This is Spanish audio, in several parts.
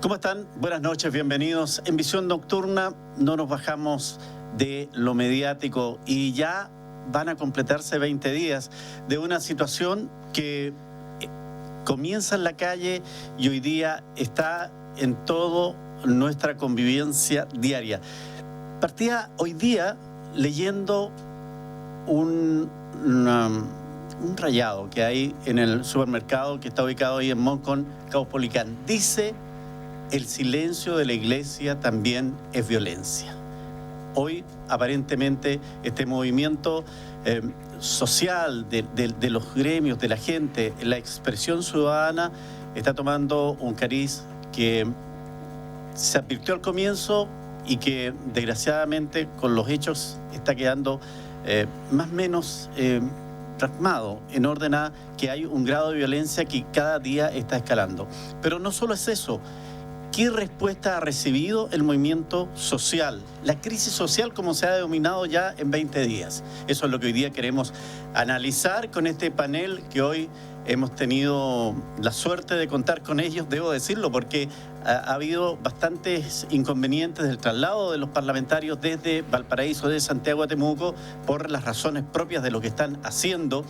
¿Cómo están? Buenas noches, bienvenidos. En Visión Nocturna no nos bajamos de lo mediático y ya van a completarse 20 días de una situación que comienza en la calle y hoy día está en toda nuestra convivencia diaria. Partía hoy día leyendo un rayado que hay en el supermercado que está ubicado ahí en Moncon, Caupolicán. Dice: el silencio de la iglesia también es violencia. Hoy, aparentemente, este movimiento social de los gremios, de la gente, la expresión ciudadana, está tomando un cariz que se advirtió al comienzo y que, desgraciadamente, con los hechos está quedando más o menos plasmado en orden a que hay un grado de violencia que cada día está escalando. Pero no solo es eso. ¿Qué respuesta ha recibido el movimiento social? La crisis social, como se ha denominado ya en 20 días. Eso es lo que hoy día queremos analizar con este panel que hoy hemos tenido la suerte de contar con ellos, debo decirlo, porque ha habido bastantes inconvenientes del traslado de los parlamentarios desde Valparaíso, de Santiago a Temuco, por las razones propias de lo que están haciendo.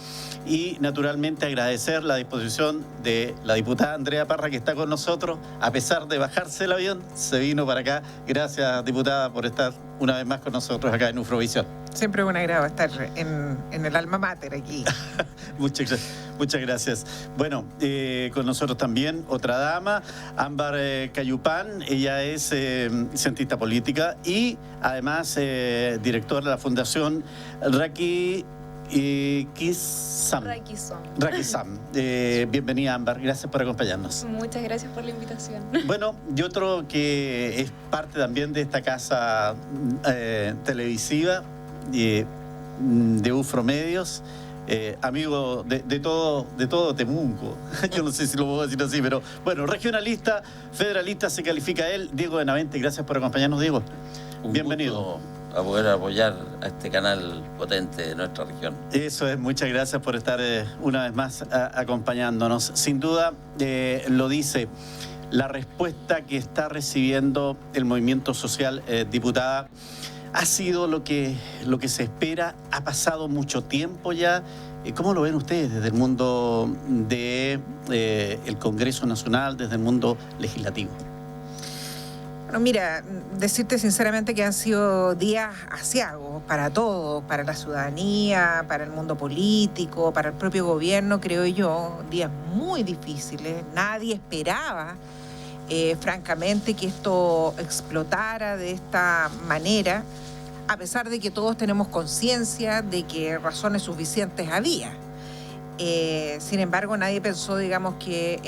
Y naturalmente agradecer la disposición de la diputada Andrea Parra, que está con nosotros, a pesar de bajarse el avión, se vino para acá. Gracias, diputada, por estar una vez más con nosotros acá en Ufrovisión. Siempre es un agrado estar en el alma mater aquí. Muchas gracias. Bueno, con nosotros también otra dama, Ámbar Cayupán. Ella es cientista política y además directora de la Fundación Rakisam. Bienvenida, Ámbar. Gracias por acompañarnos. Muchas gracias por la invitación. Bueno, y otro que es parte también de esta casa televisiva de Ufro Medios, amigo de todo Temuco. Yo no sé si lo puedo decir así, pero bueno, regionalista, federalista se califica él, Diego Benavente. Gracias por acompañarnos, Diego. Bienvenido. A poder apoyar a este canal potente de nuestra región. Eso es, muchas gracias por estar una vez más acompañándonos. Sin duda, lo dice la respuesta que está recibiendo el movimiento social, diputada, ha sido lo que se espera. Ha pasado mucho tiempo ya. ¿Cómo lo ven ustedes desde el mundo del Congreso Nacional, desde el mundo legislativo? Bueno, mira, decirte sinceramente que han sido días aciagos para todos, para la ciudadanía, para el mundo político, para el propio gobierno, creo yo, días muy difíciles. Nadie esperaba, francamente, que esto explotara de esta manera, a pesar de que todos tenemos conciencia de que razones suficientes había. Sin embargo, nadie pensó, digamos, que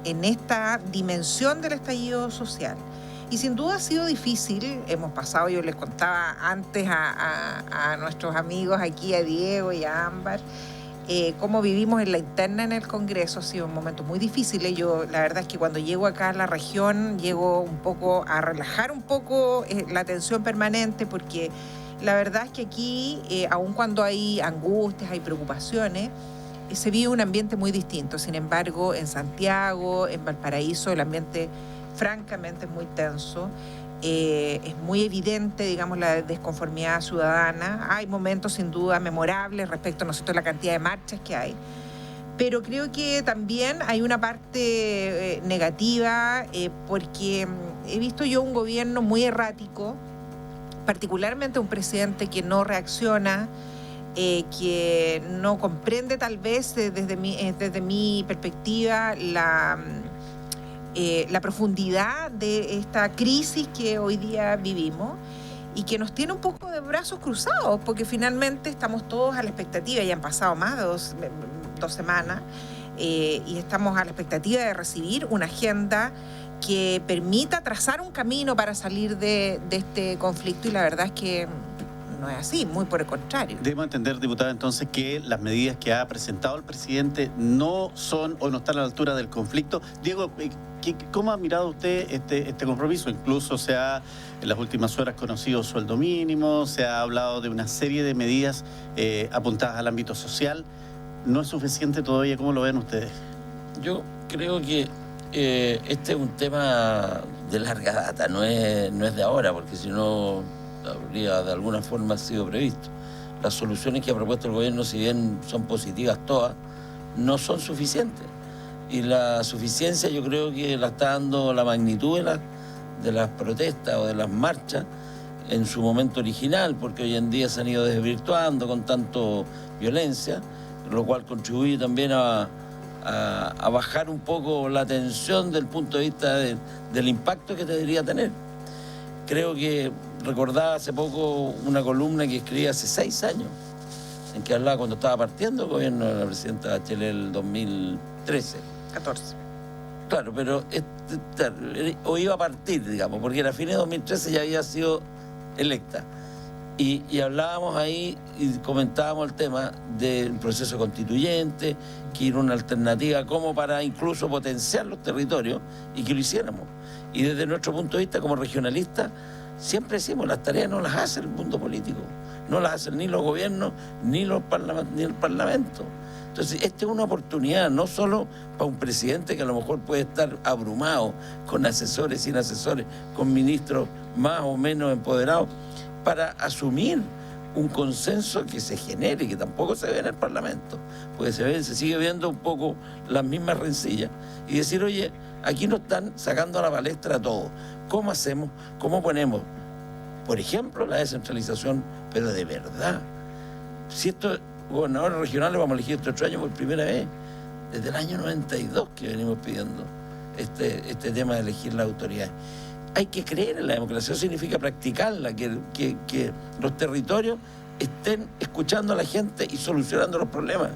en esta dimensión del estallido social. Y sin duda ha sido difícil. Hemos pasado, yo les contaba antes a nuestros amigos aquí, a Diego y a Ámbar, cómo vivimos en la interna en el Congreso. Ha sido un momento muy difícil. Yo, la verdad es que cuando llego acá a la región, llego un poco a relajar un poco la tensión permanente, porque la verdad es que aquí, aun cuando hay angustias, hay preocupaciones, se vive un ambiente muy distinto. Sin embargo, en Santiago, en Valparaíso, el ambiente francamente es muy tenso. Es muy evidente, digamos, la desconformidad ciudadana. Hay momentos sin duda memorables respecto, ¿no es cierto?, a la cantidad de marchas que hay. Pero creo que también hay una parte negativa, porque he visto yo un gobierno muy errático, particularmente un presidente que no reacciona, que no comprende tal vez desde mi perspectiva la profundidad de esta crisis que hoy día vivimos y que nos tiene un poco de brazos cruzados, porque finalmente estamos todos a la expectativa, ya han pasado más de dos semanas, y estamos a la expectativa de recibir una agenda que permita trazar un camino para salir de este conflicto, y la verdad es que no es así, muy por el contrario. Debemos entender, diputada, entonces, que las medidas que ha presentado el presidente no son o no están a la altura del conflicto. Diego, ¿cómo ha mirado usted este compromiso? Incluso se ha, en las últimas horas, conocido sueldo mínimo, se ha hablado de una serie de medidas apuntadas al ámbito social. ¿No es suficiente todavía? ¿Cómo lo ven ustedes? Yo creo que este es un tema de larga data, no es de ahora, porque si no habría de alguna forma sido previsto. Las soluciones que ha propuesto el gobierno, si bien son positivas todas, no son suficientes. Y la suficiencia yo creo que la está dando la magnitud de las protestas o de las marchas en su momento original, porque hoy en día se han ido desvirtuando con tanto violencia, lo cual contribuye también a bajar un poco la tensión del punto de vista del impacto que debería tener. Creo que recordaba hace poco una columna que escribí hace 6 años, en que hablaba cuando estaba partiendo el gobierno de la presidenta Bachelet el 2013. 14. Claro, pero o iba a partir, digamos, porque a fines de 2013 ya había sido electa. Y hablábamos ahí y comentábamos el tema del proceso constituyente, que era una alternativa como para incluso potenciar los territorios y que lo hiciéramos. Y desde nuestro punto de vista como regionalistas, siempre decimos, las tareas no las hace el mundo político, no las hacen ni los gobiernos ni el Parlamento. Entonces, esta es una oportunidad no solo para un presidente que a lo mejor puede estar abrumado con asesores, sin asesores, con ministros más o menos empoderados, para asumir un consenso que se genere, que tampoco se ve en el Parlamento, porque se sigue viendo un poco las mismas rencillas, y decir, oye, aquí nos están sacando a la palestra todo. ¿Cómo hacemos? ¿Cómo ponemos? Por ejemplo, la descentralización, pero de verdad. Si estos gobernadores regionales vamos a elegir este 8 años por primera vez, desde el año 92 que venimos pidiendo este tema de elegir las autoridades. Hay que creer en la democracia, eso significa practicarla, que los territorios estén escuchando a la gente y solucionando los problemas.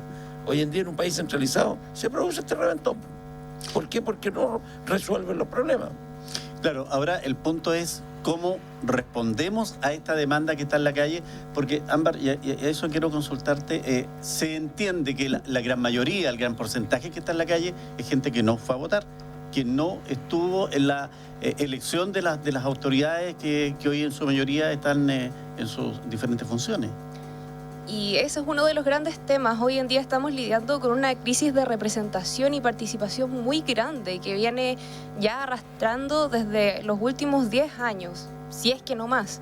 Hoy en día en un país centralizado se produce este reventón. ¿Por qué? Porque no resuelven los problemas. Claro, ahora el punto es cómo respondemos a esta demanda que está en la calle, porque Ámbar, y a eso quiero consultarte, se entiende que la gran mayoría, el gran porcentaje que está en la calle es gente que no fue a votar, que no estuvo en la elección de las autoridades que hoy en su mayoría están en sus diferentes funciones. Y ese es uno de los grandes temas. Hoy en día estamos lidiando con una crisis de representación y participación muy grande que viene ya arrastrando desde los últimos 10 años, si es que no más.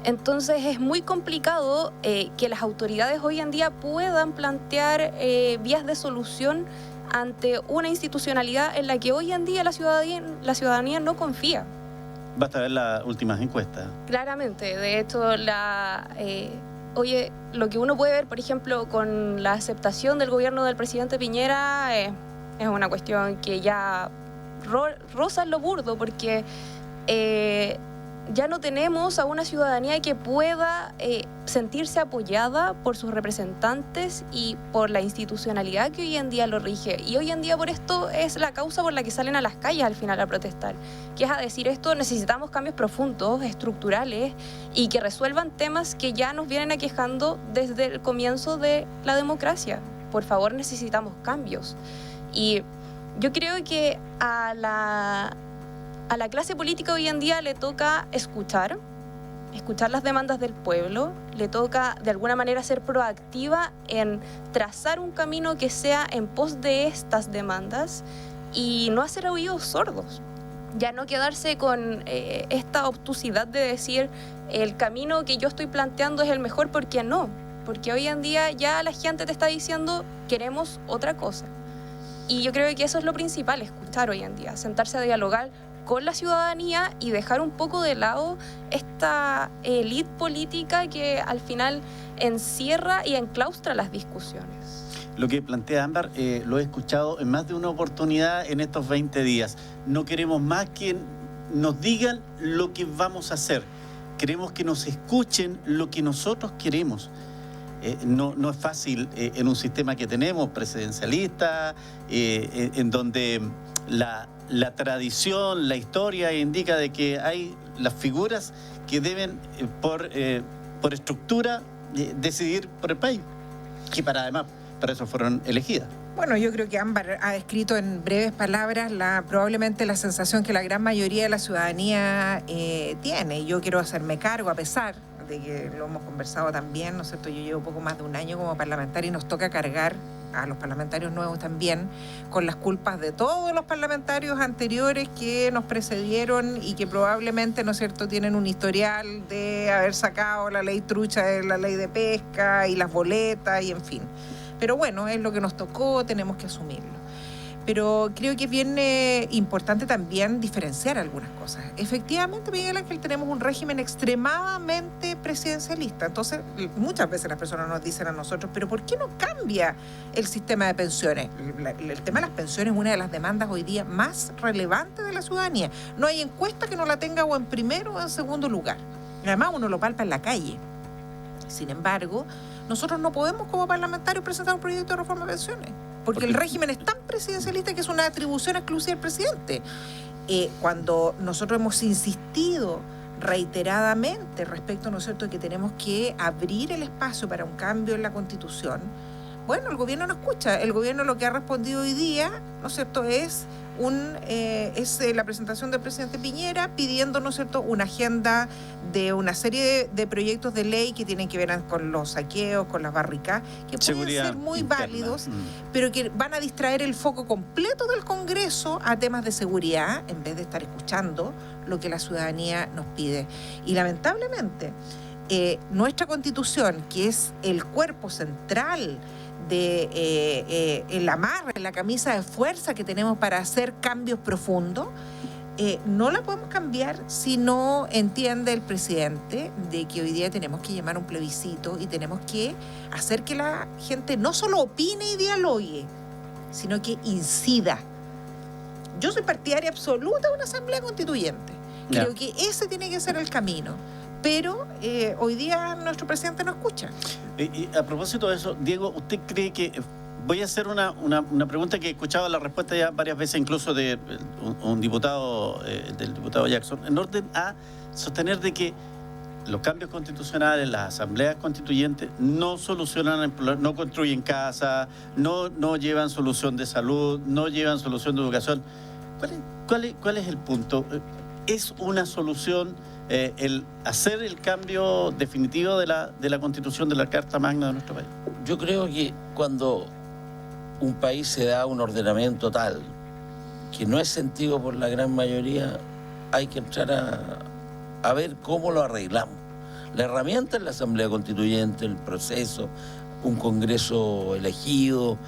Entonces es muy complicado que las autoridades hoy en día puedan plantear vías de solución ante una institucionalidad en la que hoy en día la ciudadanía no confía. Basta ver las últimas encuestas. Claramente, de hecho, lo que uno puede ver, por ejemplo, con la aceptación del gobierno del presidente Piñera, es una cuestión que ya roza en lo burdo, porque ya no tenemos a una ciudadanía que pueda sentirse apoyada por sus representantes y por la institucionalidad que hoy en día lo rige. Y hoy en día por esto es la causa por la que salen a las calles al final a protestar. Que es a decir esto, necesitamos cambios profundos, estructurales y que resuelvan temas que ya nos vienen aquejando desde el comienzo de la democracia. Por favor, necesitamos cambios. Y yo creo que a la clase política hoy en día le toca escuchar las demandas del pueblo, le toca de alguna manera ser proactiva en trazar un camino que sea en pos de estas demandas y no hacer oídos sordos. Ya no quedarse con esta obtusidad de decir el camino que yo estoy planteando es el mejor, porque no. Porque hoy en día ya la gente te está diciendo queremos otra cosa. Y yo creo que eso es lo principal, escuchar hoy en día, sentarse a dialogar con la ciudadanía y dejar un poco de lado esta élite política que al final encierra y enclaustra las discusiones. Lo que plantea Ámbar, lo he escuchado en más de una oportunidad en estos 20 días. No queremos más que nos digan lo que vamos a hacer. Queremos que nos escuchen lo que nosotros queremos. No es fácil en un sistema que tenemos presidencialista, en donde la tradición, la historia indica de que hay las figuras que deben por estructura decidir por el país, que además para eso fueron elegidas. Bueno, yo creo que Ámbar ha descrito en breves palabras probablemente la sensación que la gran mayoría de la ciudadanía tiene. Yo quiero hacerme cargo, a pesar de que lo hemos conversado también, ¿no es cierto? Yo llevo poco más de un año como parlamentaria y nos toca cargar a los parlamentarios nuevos también, con las culpas de todos los parlamentarios anteriores que nos precedieron y que probablemente, ¿no es cierto?, tienen un historial de haber sacado la ley trucha de la ley de pesca y las boletas y en fin. Pero bueno, es lo que nos tocó, tenemos que asumirlo. Pero creo que es bien importante también diferenciar algunas cosas. Efectivamente, Miguel Ángel, tenemos un régimen extremadamente presidencialista. Entonces, muchas veces las personas nos dicen a nosotros, pero ¿por qué no cambia el sistema de pensiones? El tema de las pensiones es una de las demandas hoy día más relevantes de la ciudadanía. No hay encuesta que no la tenga o en primero o en segundo lugar. Además, uno lo palpa en la calle. Sin embargo, nosotros no podemos como parlamentarios presentar un proyecto de reforma de pensiones. Porque el régimen es tan presidencialista que es una atribución exclusiva del presidente. Cuando nosotros hemos insistido reiteradamente respecto, ¿no es cierto?, de que tenemos que abrir el espacio para un cambio en la Constitución, bueno, el gobierno no escucha. El gobierno lo que ha respondido hoy día, ¿no es cierto?, es la presentación del presidente Piñera pidiendo, ¿no es cierto?, una agenda de una serie de proyectos de ley que tienen que ver con los saqueos, con las barricadas, que pueden ser muy válidos, pero que van a distraer el foco completo del Congreso a temas de seguridad en vez de estar escuchando lo que la ciudadanía nos pide. Y lamentablemente, nuestra Constitución, que es el cuerpo central de el amarre, la camisa de fuerza que tenemos para hacer cambios profundos, no la podemos cambiar si no entiende el presidente de que hoy día tenemos que llamar a un plebiscito y tenemos que hacer que la gente no solo opine y dialogue, sino que incida. Yo soy partidaria absoluta de una asamblea constituyente. Creo que ese tiene que ser el camino. Pero hoy día nuestro presidente no escucha. Y a propósito de eso, Diego, ¿usted cree que... Voy a hacer una pregunta que he escuchado la respuesta ya varias veces, incluso de un diputado, del diputado Jackson, en orden a sostener de que los cambios constitucionales, las asambleas constituyentes no solucionan el problema, no construyen casas, no llevan solución de salud, no llevan solución de educación. ¿Cuál es el punto? ¿Es una solución el hacer el cambio definitivo de la Constitución, de la Carta Magna de nuestro país? Yo creo que cuando un país se da un ordenamiento tal que no es sentido por la gran mayoría, hay que entrar a ver cómo lo arreglamos. La herramienta es la Asamblea Constituyente, el proceso, un Congreso elegido.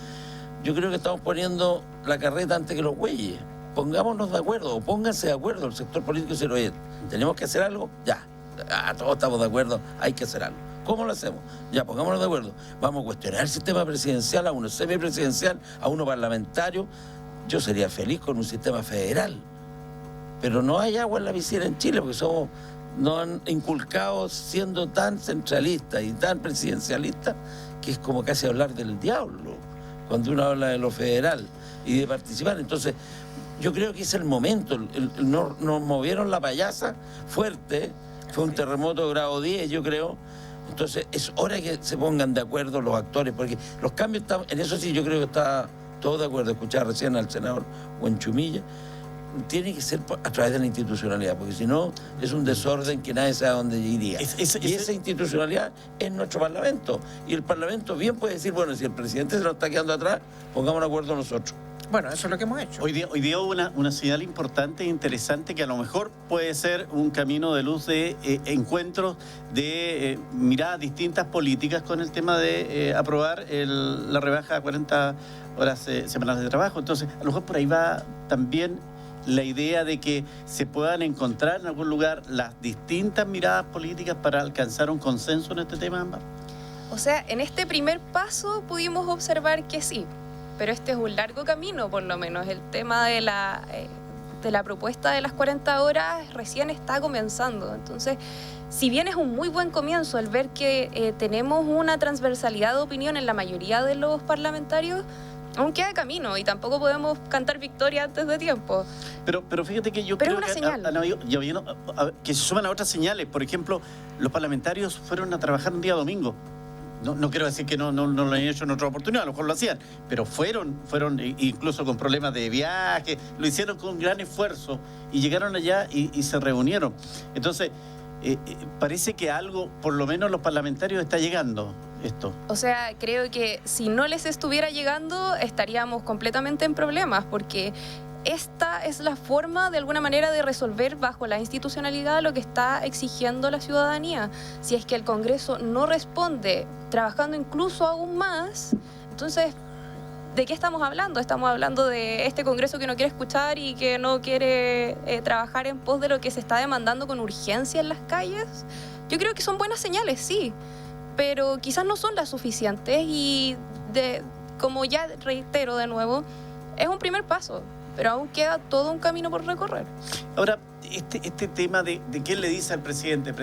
Yo creo que estamos poniendo la carreta antes que los bueyes. Pongámonos de acuerdo, o pónganse de acuerdo, el sector político dice, oye, ¿tenemos que hacer algo? Ya, todos estamos de acuerdo, hay que hacer algo. ¿Cómo lo hacemos? Ya, pongámonos de acuerdo. Vamos a cuestionar el sistema presidencial, a uno semipresidencial, a uno parlamentario. Yo sería feliz con un sistema federal, pero no hay agua en la piscina en Chile, porque nos han inculcado siendo tan centralistas y tan presidencialistas, que es como casi hablar del diablo, cuando uno habla de lo federal y de participar. Entonces, yo creo que es el momento. Nos movieron la payasa fuerte, fue un terremoto de grado 10, yo creo. Entonces, es hora que se pongan de acuerdo los actores, porque los cambios están, en eso sí yo creo que está todo de acuerdo. Escuchar recién al senador Huenchumilla, tiene que ser a través de la institucionalidad, porque si no, es un desorden que nadie sabe a dónde iría. Y esa institucionalidad es nuestro Parlamento. Y el Parlamento bien puede decir, bueno, si el presidente se nos está quedando atrás, pongamos de acuerdo nosotros. Bueno, eso es lo que hemos hecho. Hoy día hubo una señal importante e interesante que a lo mejor puede ser un camino de luz de encuentros de miradas distintas políticas con el tema de aprobar la rebaja a 40 horas semanales de trabajo. Entonces, a lo mejor por ahí va también la idea de que se puedan encontrar en algún lugar las distintas miradas políticas para alcanzar un consenso en este tema, Ámbar. O sea, en este primer paso pudimos observar que sí, pero este es un largo camino, por lo menos. El tema de la propuesta de las 40 horas recién está comenzando. Entonces, si bien es un muy buen comienzo el ver que tenemos una transversalidad de opinión en la mayoría de los parlamentarios, aún queda camino y tampoco podemos cantar victoria antes de tiempo. Pero fíjate que yo creo que se suman a otras señales. Por ejemplo, los parlamentarios fueron a trabajar un día domingo. No quiero decir que no lo han hecho en otra oportunidad, a lo mejor lo hacían, pero fueron incluso con problemas de viaje, lo hicieron con gran esfuerzo y llegaron allá y se reunieron. Entonces, parece que algo, por lo menos los parlamentarios, está llegando. esto? O sea, creo que si no les estuviera llegando, estaríamos completamente en problemas, porque esta es la forma, de alguna manera, de resolver bajo la institucionalidad lo que está exigiendo la ciudadanía. Si es que el Congreso no responde, trabajando incluso aún más, entonces, ¿de qué estamos hablando? Estamos hablando de este Congreso que no quiere escuchar y que no quiere trabajar en pos de lo que se está demandando con urgencia en las calles. Yo creo que son buenas señales, sí, pero quizás no son las suficientes y, como ya reitero de nuevo, es un primer paso, pero aún queda todo un camino por recorrer. Ahora, este tema de quién le dice al presidente,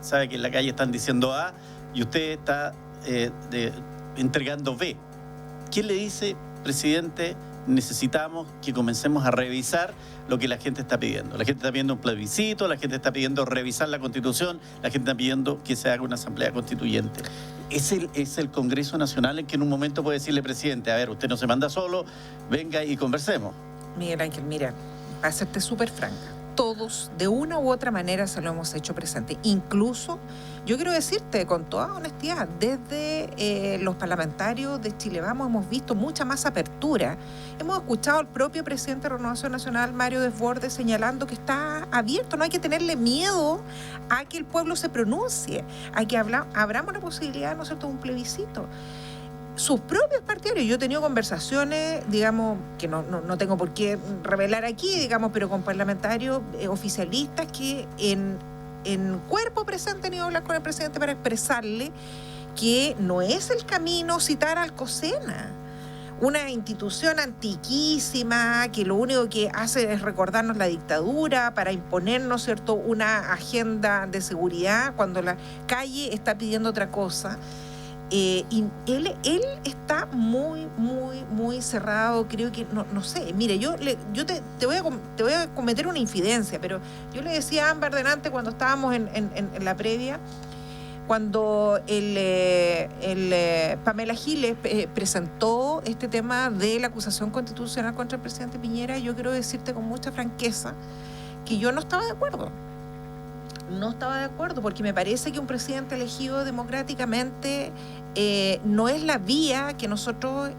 sabe que en la calle están diciendo A y usted está entregando B. ¿Quién le dice, presidente, necesitamos que comencemos a revisar lo que la gente está pidiendo? La gente está pidiendo un plebiscito, la gente está pidiendo revisar la Constitución, la gente está pidiendo que se haga una asamblea constituyente. ¿Es el Congreso Nacional en que en un momento puede decirle, presidente, a ver, usted no se manda solo, venga y conversemos? Miguel Ángel, mira, para serte súper franca, todos de una u otra manera se lo hemos hecho presente. Incluso, yo quiero decirte con toda honestidad, desde los parlamentarios de Chile Vamos hemos visto mucha más apertura. Hemos escuchado al propio presidente de Renovación Nacional, Mario Desbordes, señalando que está abierto, no hay que tenerle miedo a que el pueblo se pronuncie, a que abramos la posibilidad, ¿no es cierto?, de un plebiscito. Sus propios partidarios, yo he tenido conversaciones, digamos, que no tengo por qué revelar aquí, digamos, pero con parlamentarios oficialistas que en cuerpo presente han ido a hablar con el presidente para expresarle que no es el camino citar a Alcocena, una institución antiquísima que lo único que hace es recordarnos la dictadura para imponernos, ¿cierto?, una agenda de seguridad cuando la calle está pidiendo otra cosa. Y él está muy cerrado, creo que, no sé, mire, yo te voy a cometer una infidencia, pero yo le decía a Ámbar delante cuando estábamos en la previa, cuando Pamela Giles presentó este tema de la acusación constitucional contra el presidente Piñera, yo quiero decirte con mucha franqueza que yo no estaba de acuerdo. No estaba de acuerdo porque me parece que un presidente elegido democráticamente no es la vía que nosotros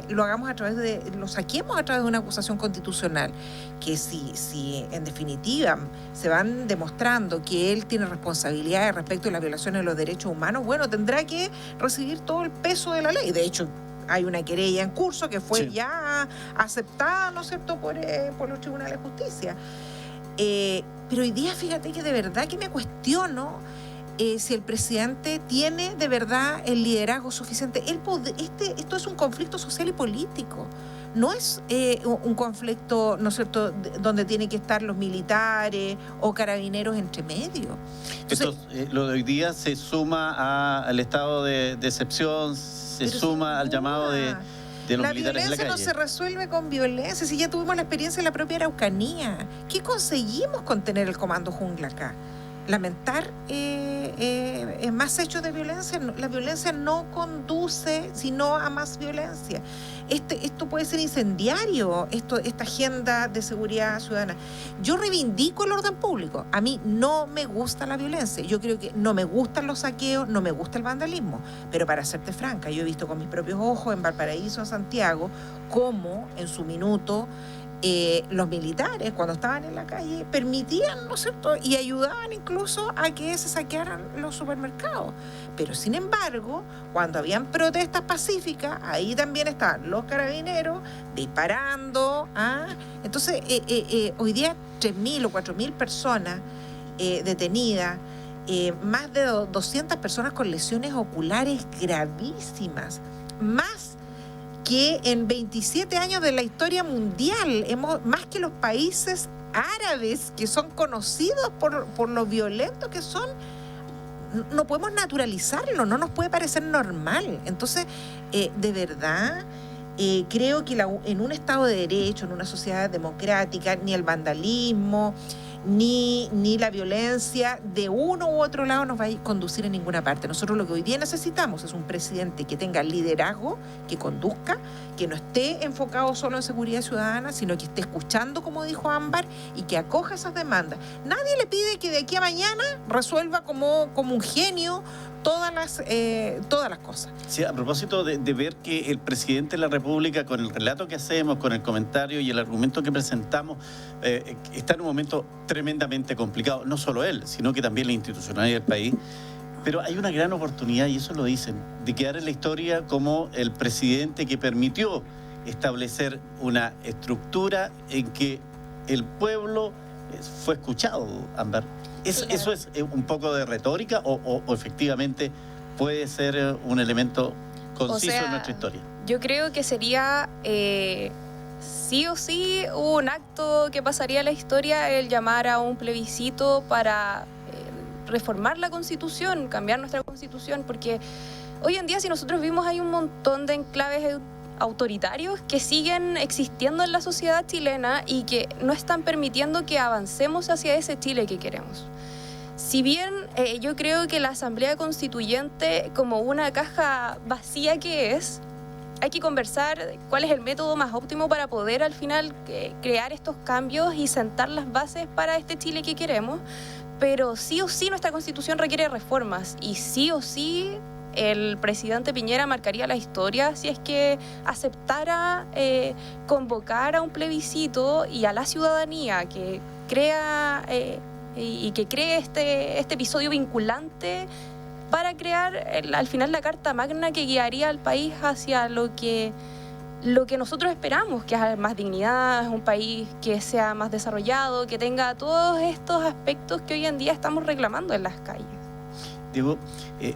lo saquemos a través de una acusación constitucional, que si en definitiva se van demostrando que él tiene responsabilidades respecto de las violaciones de los derechos humanos, bueno, tendrá que recibir todo el peso de la ley. De hecho, hay una querella en curso que fue ya aceptada, ¿no es cierto?, por los tribunales de justicia. Pero hoy día, fíjate que de verdad que me cuestiono si el presidente tiene de verdad el liderazgo suficiente. Esto es un conflicto social y político. No es un conflicto, ¿no es cierto?, donde tienen que estar los militares o carabineros entre medio. Entonces, lo de hoy día se suma al estado de excepción, se suma al llamado de los militares en la calle. La violencia no se resuelve con violencia. Si ya tuvimos la experiencia en la propia Araucanía, ¿qué conseguimos con tener el comando jungla acá? Lamentar más hechos de violencia. La violencia no conduce sino a más violencia. Esto puede ser incendiario, esta agenda de seguridad ciudadana. Yo reivindico el orden público. A mí no me gusta la violencia. Yo creo que no me gustan los saqueos, no me gusta el vandalismo. Pero para serte franca, yo he visto con mis propios ojos en Valparaíso, en Santiago, cómo en su minuto los militares, cuando estaban en la calle, permitían, ¿no es cierto?, y ayudaban incluso a que se saquearan los supermercados. Pero sin embargo, cuando habían protestas pacíficas, ahí también estaban los carabineros disparando. Entonces, hoy día 3.000 o 4.000 personas detenidas, más de 200 personas con lesiones oculares gravísimas, más que en 27 años de la historia mundial, más que los países árabes que son conocidos por lo violentos que son. No podemos naturalizarlo, no nos puede parecer normal. Entonces, de verdad, creo que en un Estado de Derecho, en una sociedad democrática, ni el vandalismo, ni la violencia de uno u otro lado nos va a conducir a ninguna parte. Nosotros lo que hoy día necesitamos es un presidente que tenga liderazgo, que conduzca, que no esté enfocado solo en seguridad ciudadana, sino que esté escuchando, como dijo Ámbar, y que acoja esas demandas. Nadie le pide que de aquí a mañana resuelva como un genio todas las cosas. Sí, a propósito de ver que el presidente de la República, con el relato que hacemos, con el comentario y el argumento que presentamos, está en un momento tremendamente complicado. No solo él, sino que también la institucionalidad del país. Pero hay una gran oportunidad, y eso lo dicen, de quedar en la historia como el presidente que permitió establecer una estructura en que el pueblo fue escuchado, Ámbar. ¿Eso es un poco de retórica o efectivamente puede ser un elemento conciso en nuestra historia? Yo creo que sería sí o sí un acto que pasaría a la historia el llamar a un plebiscito para reformar la Constitución, cambiar nuestra Constitución, porque hoy en día, si nosotros vimos, hay un montón de enclaves autoritarios que siguen existiendo en la sociedad chilena y que no están permitiendo que avancemos hacia ese Chile que queremos. Si bien yo creo que la Asamblea Constituyente, como una caja vacía que es, hay que conversar cuál es el método más óptimo para poder al final crear estos cambios y sentar las bases para este Chile que queremos, pero sí o sí nuestra Constitución requiere reformas y sí o sí el presidente Piñera marcaría la historia si es que aceptara convocar a un plebiscito y a la ciudadanía que crea y que cree este episodio vinculante para crear al final la Carta Magna que guiaría al país hacia lo que nosotros esperamos, que es más dignidad, un país que sea más desarrollado, que tenga todos estos aspectos que hoy en día estamos reclamando en las calles. Diego,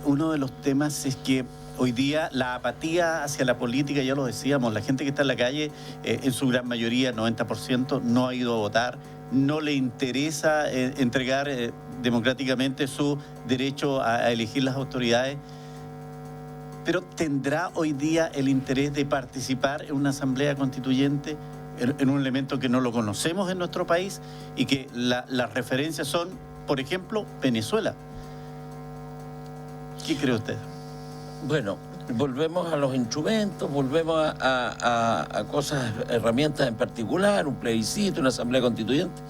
uno de los temas es que hoy día la apatía hacia la política, ya lo decíamos, la gente que está en la calle, en su gran mayoría, 90%, no ha ido a votar, no le interesa entregar democráticamente su derecho a elegir las autoridades, pero ¿tendrá hoy día el interés de participar en una asamblea constituyente, en un elemento que no lo conocemos en nuestro país y que las referencias son, por ejemplo, Venezuela? ¿Qué cree usted? Bueno, volvemos a los instrumentos, volvemos a cosas, herramientas en particular, un plebiscito, una asamblea constituyente.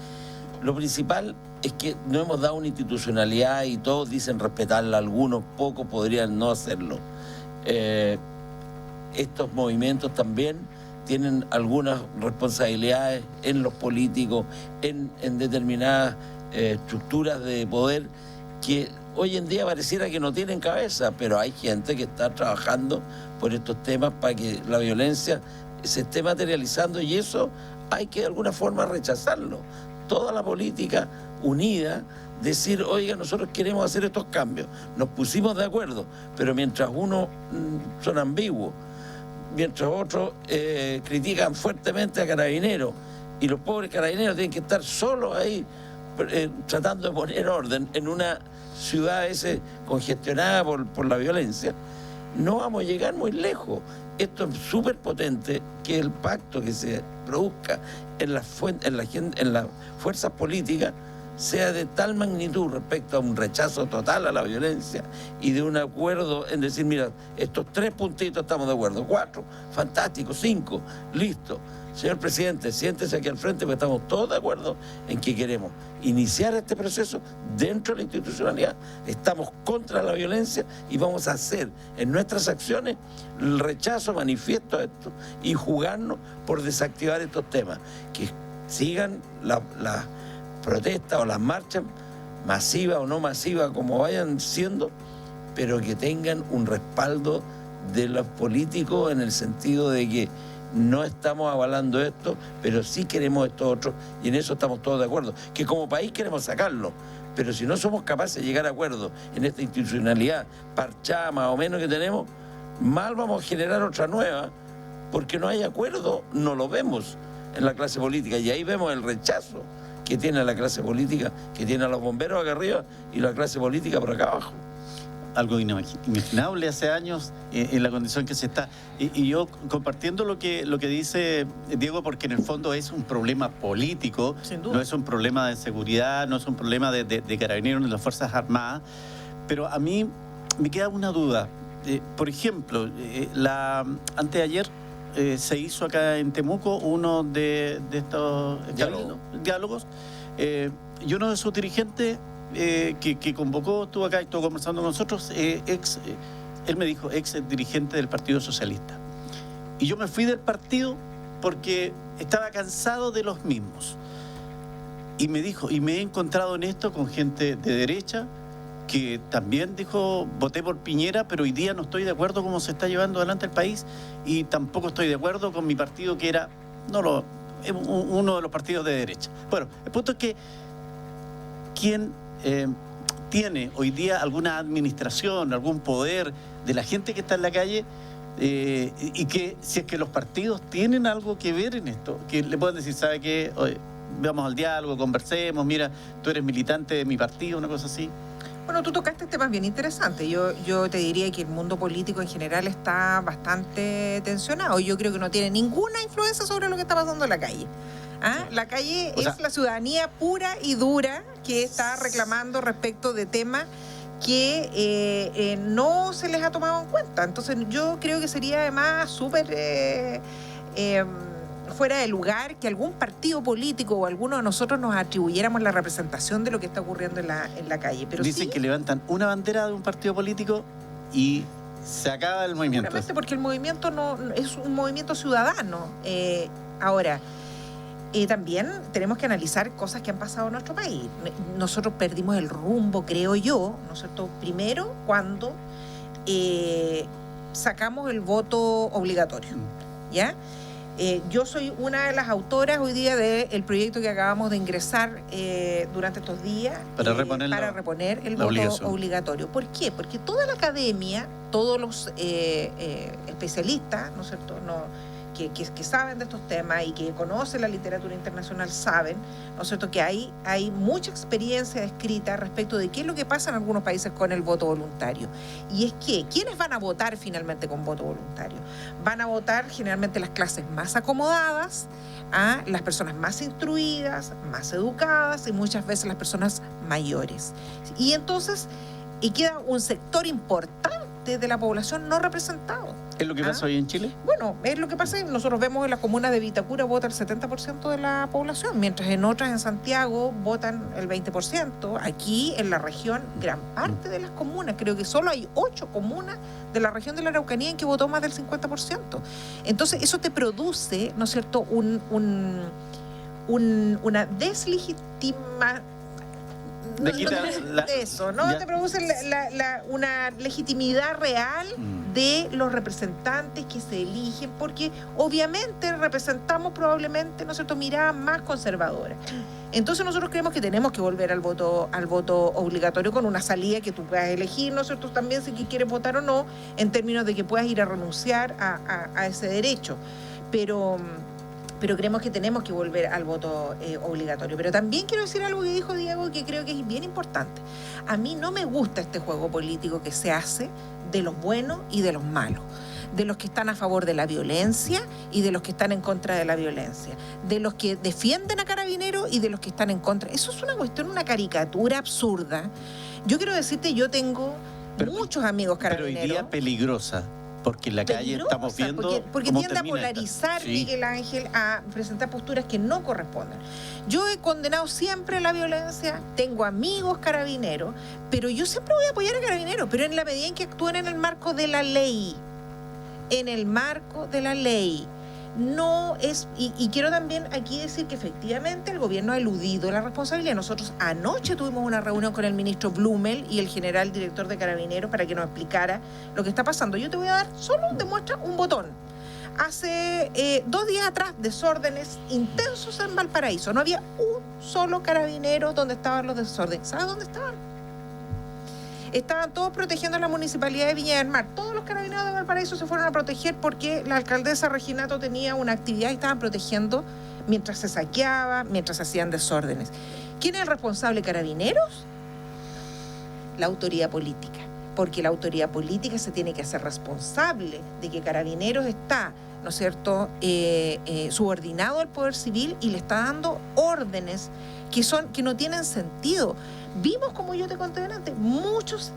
Lo principal es que no hemos dado una institucionalidad y todos dicen respetarla, algunos pocos podrían no hacerlo. Estos movimientos también tienen algunas responsabilidades en los políticos, en determinadas estructuras de poder que hoy en día pareciera que no tienen cabeza, pero hay gente que está trabajando por estos temas para que la violencia se esté materializando y eso hay que de alguna forma rechazarlo. Toda la política unida, decir, oiga, nosotros queremos hacer estos cambios, nos pusimos de acuerdo, pero mientras unos son ambiguos, mientras otros critican fuertemente a Carabineros y los pobres carabineros tienen que estar solos ahí tratando de poner orden en una ciudad congestionada por la violencia, no vamos a llegar muy lejos. Esto es súper potente que el pacto que se produzca en las fuerzas políticas sea de tal magnitud respecto a un rechazo total a la violencia y de un acuerdo en decir, mira, estos 3 puntitos estamos de acuerdo, 4, fantástico, 5, listo. Señor presidente, siéntese aquí al frente porque estamos todos de acuerdo en que queremos iniciar este proceso dentro de la institucionalidad. Estamos contra la violencia y vamos a hacer en nuestras acciones el rechazo manifiesto a esto y jugarnos por desactivar estos temas. Que sigan las protestas o las marchas, masivas o no masivas, como vayan siendo, pero que tengan un respaldo de los políticos en el sentido de que no estamos avalando esto, pero sí queremos esto otro, y en eso estamos todos de acuerdo, que como país queremos sacarlo, pero si no somos capaces de llegar a acuerdo en esta institucionalidad parchada más o menos que tenemos, mal vamos a generar otra nueva, porque no hay acuerdo, no lo vemos en la clase política, y ahí vemos el rechazo que tiene la clase política, que tiene a los bomberos acá arriba y la clase política por acá abajo. algo inimaginable hace años en la condición que se está. Y yo compartiendo lo que dice Diego, porque en el fondo es un problema político, Sin duda. no es un problema de seguridad, no es un problema de carabineros ni de las Fuerzas Armadas, pero a mí me queda una duda. Por ejemplo, antes de ayer se hizo acá en Temuco uno de estos diálogos, y uno de sus dirigentes que convocó, estuvo acá y estuvo conversando con nosotros, él me dijo, ex dirigente del Partido Socialista. Y yo me fui del partido porque estaba cansado de los mismos. Y me dijo, y me he encontrado en esto con gente de derecha que también dijo, voté por Piñera, pero hoy día no estoy de acuerdo cómo se está llevando adelante el país, y tampoco estoy de acuerdo con mi partido, que era uno de los partidos de derecha. Bueno, el punto es que quien tiene hoy día alguna administración, algún poder de la gente que está en la calle, y que si es que los partidos tienen algo que ver en esto, que le pueden decir, ¿sabe qué? Oye, vamos al diálogo, conversemos, mira, tú eres militante de mi partido, una cosa así. Bueno, tú tocaste temas bien interesantes. Yo te diría que el mundo político en general está bastante tensionado. Yo creo que no tiene ninguna influencia sobre lo que está pasando en la calle. ¿Ah? La calle es la ciudadanía pura y dura que está reclamando respecto de temas que no se les ha tomado en cuenta. Entonces yo creo que sería además súper fuera de lugar que algún partido político o alguno de nosotros nos atribuyéramos la representación de lo que está ocurriendo en la calle. Pero dicen que levantan una bandera de un partido político y se acaba el movimiento. Seguramente porque el movimiento no es un movimiento ciudadano. Ahora, también tenemos que analizar cosas que han pasado en nuestro país. Nosotros perdimos el rumbo, creo yo, ¿no es cierto? Primero, cuando sacamos el voto obligatorio, ¿ya? Yo soy una de las autoras hoy día del proyecto que acabamos de ingresar durante estos días para reponer el voto obligatorio. ¿Por qué? Porque toda la academia, todos los especialistas, ¿no es cierto?, que saben de estos temas y que conocen la literatura internacional saben, ¿no es cierto?, que hay mucha experiencia escrita respecto de qué es lo que pasa en algunos países con el voto voluntario. Y es que, ¿quiénes van a votar finalmente con voto voluntario? Van a votar generalmente las clases más acomodadas, las personas más instruidas, más educadas y muchas veces las personas mayores. Y entonces, queda un sector importante de la población no representado. ¿Es lo que pasa hoy en Chile? Bueno, es lo que pasa. Nosotros vemos en las comunas de Vitacura vota el 70% de la población, mientras en otras, en Santiago, votan el 20%. Aquí, en la región, gran parte de las comunas, creo que solo hay 8 comunas de la región de la Araucanía en que votó más del 50%. Entonces, eso te produce, ¿no es cierto?, una deslegitima... Te produce una legitimidad real de los representantes que se eligen, porque obviamente representamos probablemente, ¿no es cierto?, miradas más conservadoras. Entonces nosotros creemos que tenemos que volver al voto obligatorio con una salida que tú puedas elegir, ¿no es cierto?, también si quieres votar o no, en términos de que puedas ir a renunciar a ese derecho. Pero creemos que tenemos que volver al voto obligatorio. Pero también quiero decir algo que dijo Diego que creo que es bien importante. A mí no me gusta este juego político que se hace de los buenos y de los malos, de los que están a favor de la violencia y de los que están en contra de la violencia, de los que defienden a Carabineros y de los que están en contra. Eso es una cuestión, una caricatura absurda. Yo quiero decirte, yo tengo muchos amigos carabineros. Pero hoy día peligrosa. Porque en la calle estamos viendo porque tiende a polarizar, Miguel Ángel, a presentar posturas que no corresponden. Yo he condenado siempre la violencia, tengo amigos carabineros, pero yo siempre voy a apoyar a Carabineros, pero en la medida en que actúen en el marco de la ley. En el marco de la ley. No es, y quiero también aquí decir que efectivamente el gobierno ha eludido la responsabilidad. Nosotros anoche tuvimos una reunión con el ministro Blumel y el general director de Carabineros para que nos explicara lo que está pasando. Yo te voy a dar solo de muestra un botón. Hace 2 días atrás, desórdenes intensos en Valparaíso. No había un solo carabinero donde estaban los desórdenes. ¿Sabes dónde estaban? Estaban todos protegiendo a la municipalidad de Viña del Mar. Todos los carabineros de Valparaíso se fueron a proteger porque la alcaldesa Reginato tenía una actividad y estaban protegiendo mientras se saqueaba, mientras se hacían desórdenes. ¿Quién es el responsable? ¿Carabineros? La autoridad política. porque la autoridad política se tiene que hacer responsable de que Carabineros está, ¿no es cierto?, subordinado al poder civil y le está dando órdenes que no tienen sentido. Vimos, como yo te conté delante, muchos...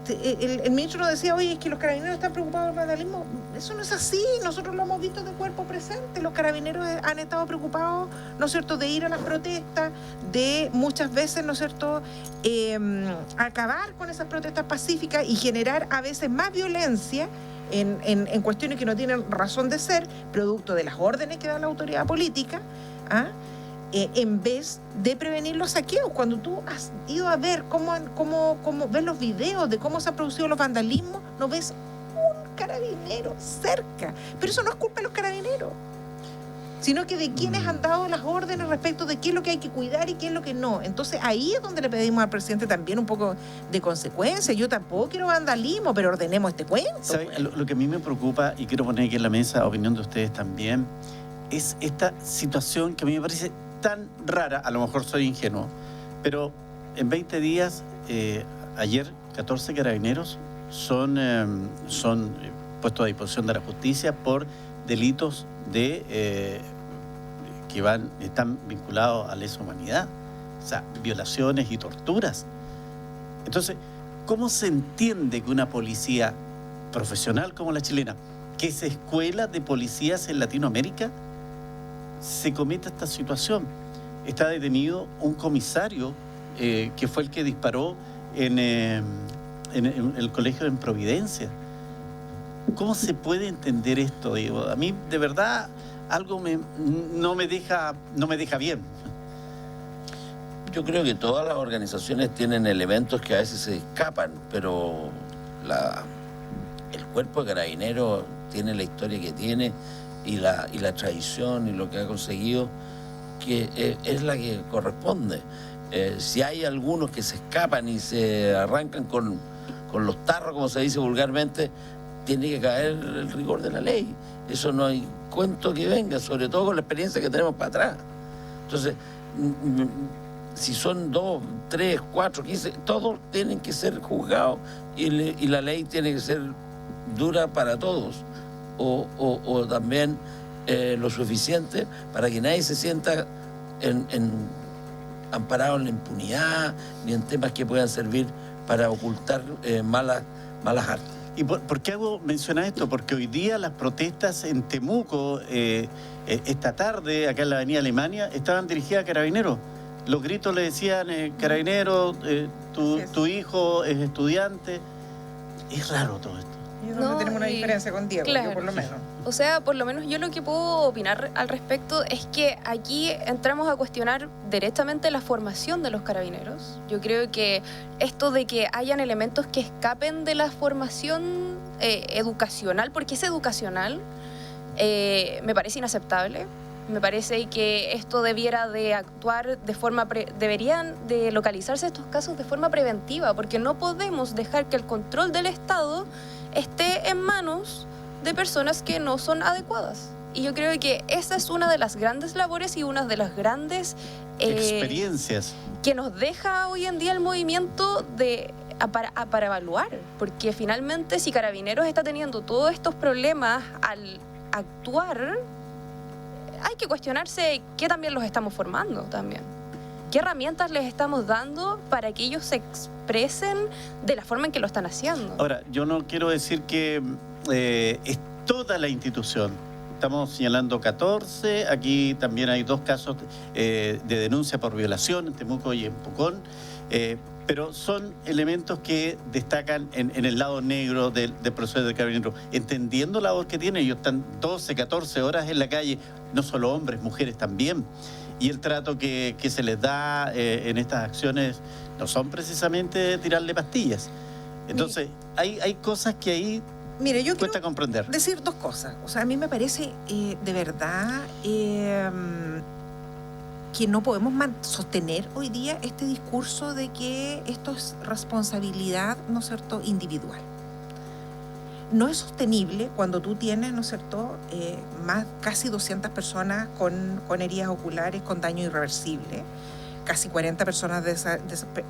El ministro nos decía, oye, es que los carabineros están preocupados por el vandalismo. Eso no es así, nosotros lo hemos visto de cuerpo presente. Los carabineros han estado preocupados, ¿no es cierto?, de ir a las protestas, de muchas veces, ¿no es cierto?, acabar con esas protestas pacíficas y generar a veces más violencia en cuestiones que no tienen razón de ser, producto de las órdenes que da la autoridad política, en vez de prevenir los saqueos. Cuando tú has ido a ver cómo ves los videos de cómo se han producido los vandalismos, no ves un carabinero cerca. Pero eso no es culpa de los carabineros, sino que de quienes han dado las órdenes respecto de qué es lo que hay que cuidar y qué es lo que no. Entonces ahí es donde le pedimos al presidente también un poco de consecuencia. Yo tampoco quiero vandalismo, pero ordenemos este cuento. ¿Sabe? Lo que a mí me preocupa, y quiero poner aquí en la mesa, opinión de ustedes también, es esta situación que a mí me parece tan rara. A lo mejor soy ingenuo, pero en 20 días, ayer 14 carabineros son puestos a disposición de la justicia por delitos que están vinculados a lesa humanidad, o sea, violaciones y torturas. Entonces, ¿cómo se entiende que una policía profesional como la chilena, que es escuela de policías en Latinoamérica, se cometa esta situación? Está detenido un comisario que fue el que disparó en el colegio en Providencia. ¿Cómo se puede entender esto, Diego? A mí, de verdad, algo no me deja bien. Yo creo que todas las organizaciones tienen elementos que a veces se escapan, pero el cuerpo de carabineros tiene la historia que tiene y la tradición y lo que ha conseguido, que es la que corresponde. Si hay algunos que se escapan y se arrancan con los tarros, como se dice vulgarmente, tiene que caer el rigor de la ley. Eso no hay cuento que venga, sobre todo con la experiencia que tenemos para atrás. Entonces, si son 2, 3, 4, 15, todos tienen que ser juzgados y la ley tiene que ser dura para todos, o también lo suficiente para que nadie se sienta amparado en la impunidad ni en temas que puedan servir para ocultar malas artes. ¿Y por qué hago mencionar esto? Porque hoy día las protestas en Temuco, esta tarde, acá en la avenida Alemania, estaban dirigidas a carabineros. Los gritos le decían, carabineros, tu hijo es estudiante. Es raro todo esto. No tenemos una diferencia con Diego, claro, yo por lo menos. O sea, por lo menos yo lo que puedo opinar al respecto es que aquí entramos a cuestionar directamente la formación de los carabineros. Yo creo que esto de que hayan elementos que escapen de la formación educacional, porque es educacional, me parece inaceptable. Me parece que esto debiera de actuar deberían de localizarse estos casos de forma preventiva, porque no podemos dejar que el control del Estado esté en manos de personas que no son adecuadas. Y yo creo que esa es una de las grandes labores y una de las grandes experiencias que nos deja hoy en día el movimiento para evaluar, porque finalmente si Carabineros está teniendo todos estos problemas al actuar, hay que cuestionarse qué también los estamos formando también. ¿Qué herramientas les estamos dando para que ellos se expresen de la forma en que lo están haciendo? Ahora, yo no quiero decir que es toda la institución. Estamos señalando 14, aquí también hay 2 casos de denuncia por violación en Temuco y en Pucón, pero son elementos que destacan en el lado negro del proceso de Carabineros, entendiendo la voz que tienen. Ellos están 12, 14 horas en la calle, no solo hombres, mujeres también. Y el trato que se les da en estas acciones no son precisamente tirarle pastillas. Entonces, hay cosas que ahí cuesta comprender. Decir 2 cosas. O sea, a mí me parece de verdad que no podemos sostener hoy día este discurso de que esto es responsabilidad, ¿no es cierto?, individual. No es sostenible cuando tú tienes, ¿no es cierto?, casi 200 personas con heridas oculares, con daño irreversible, casi 40 personas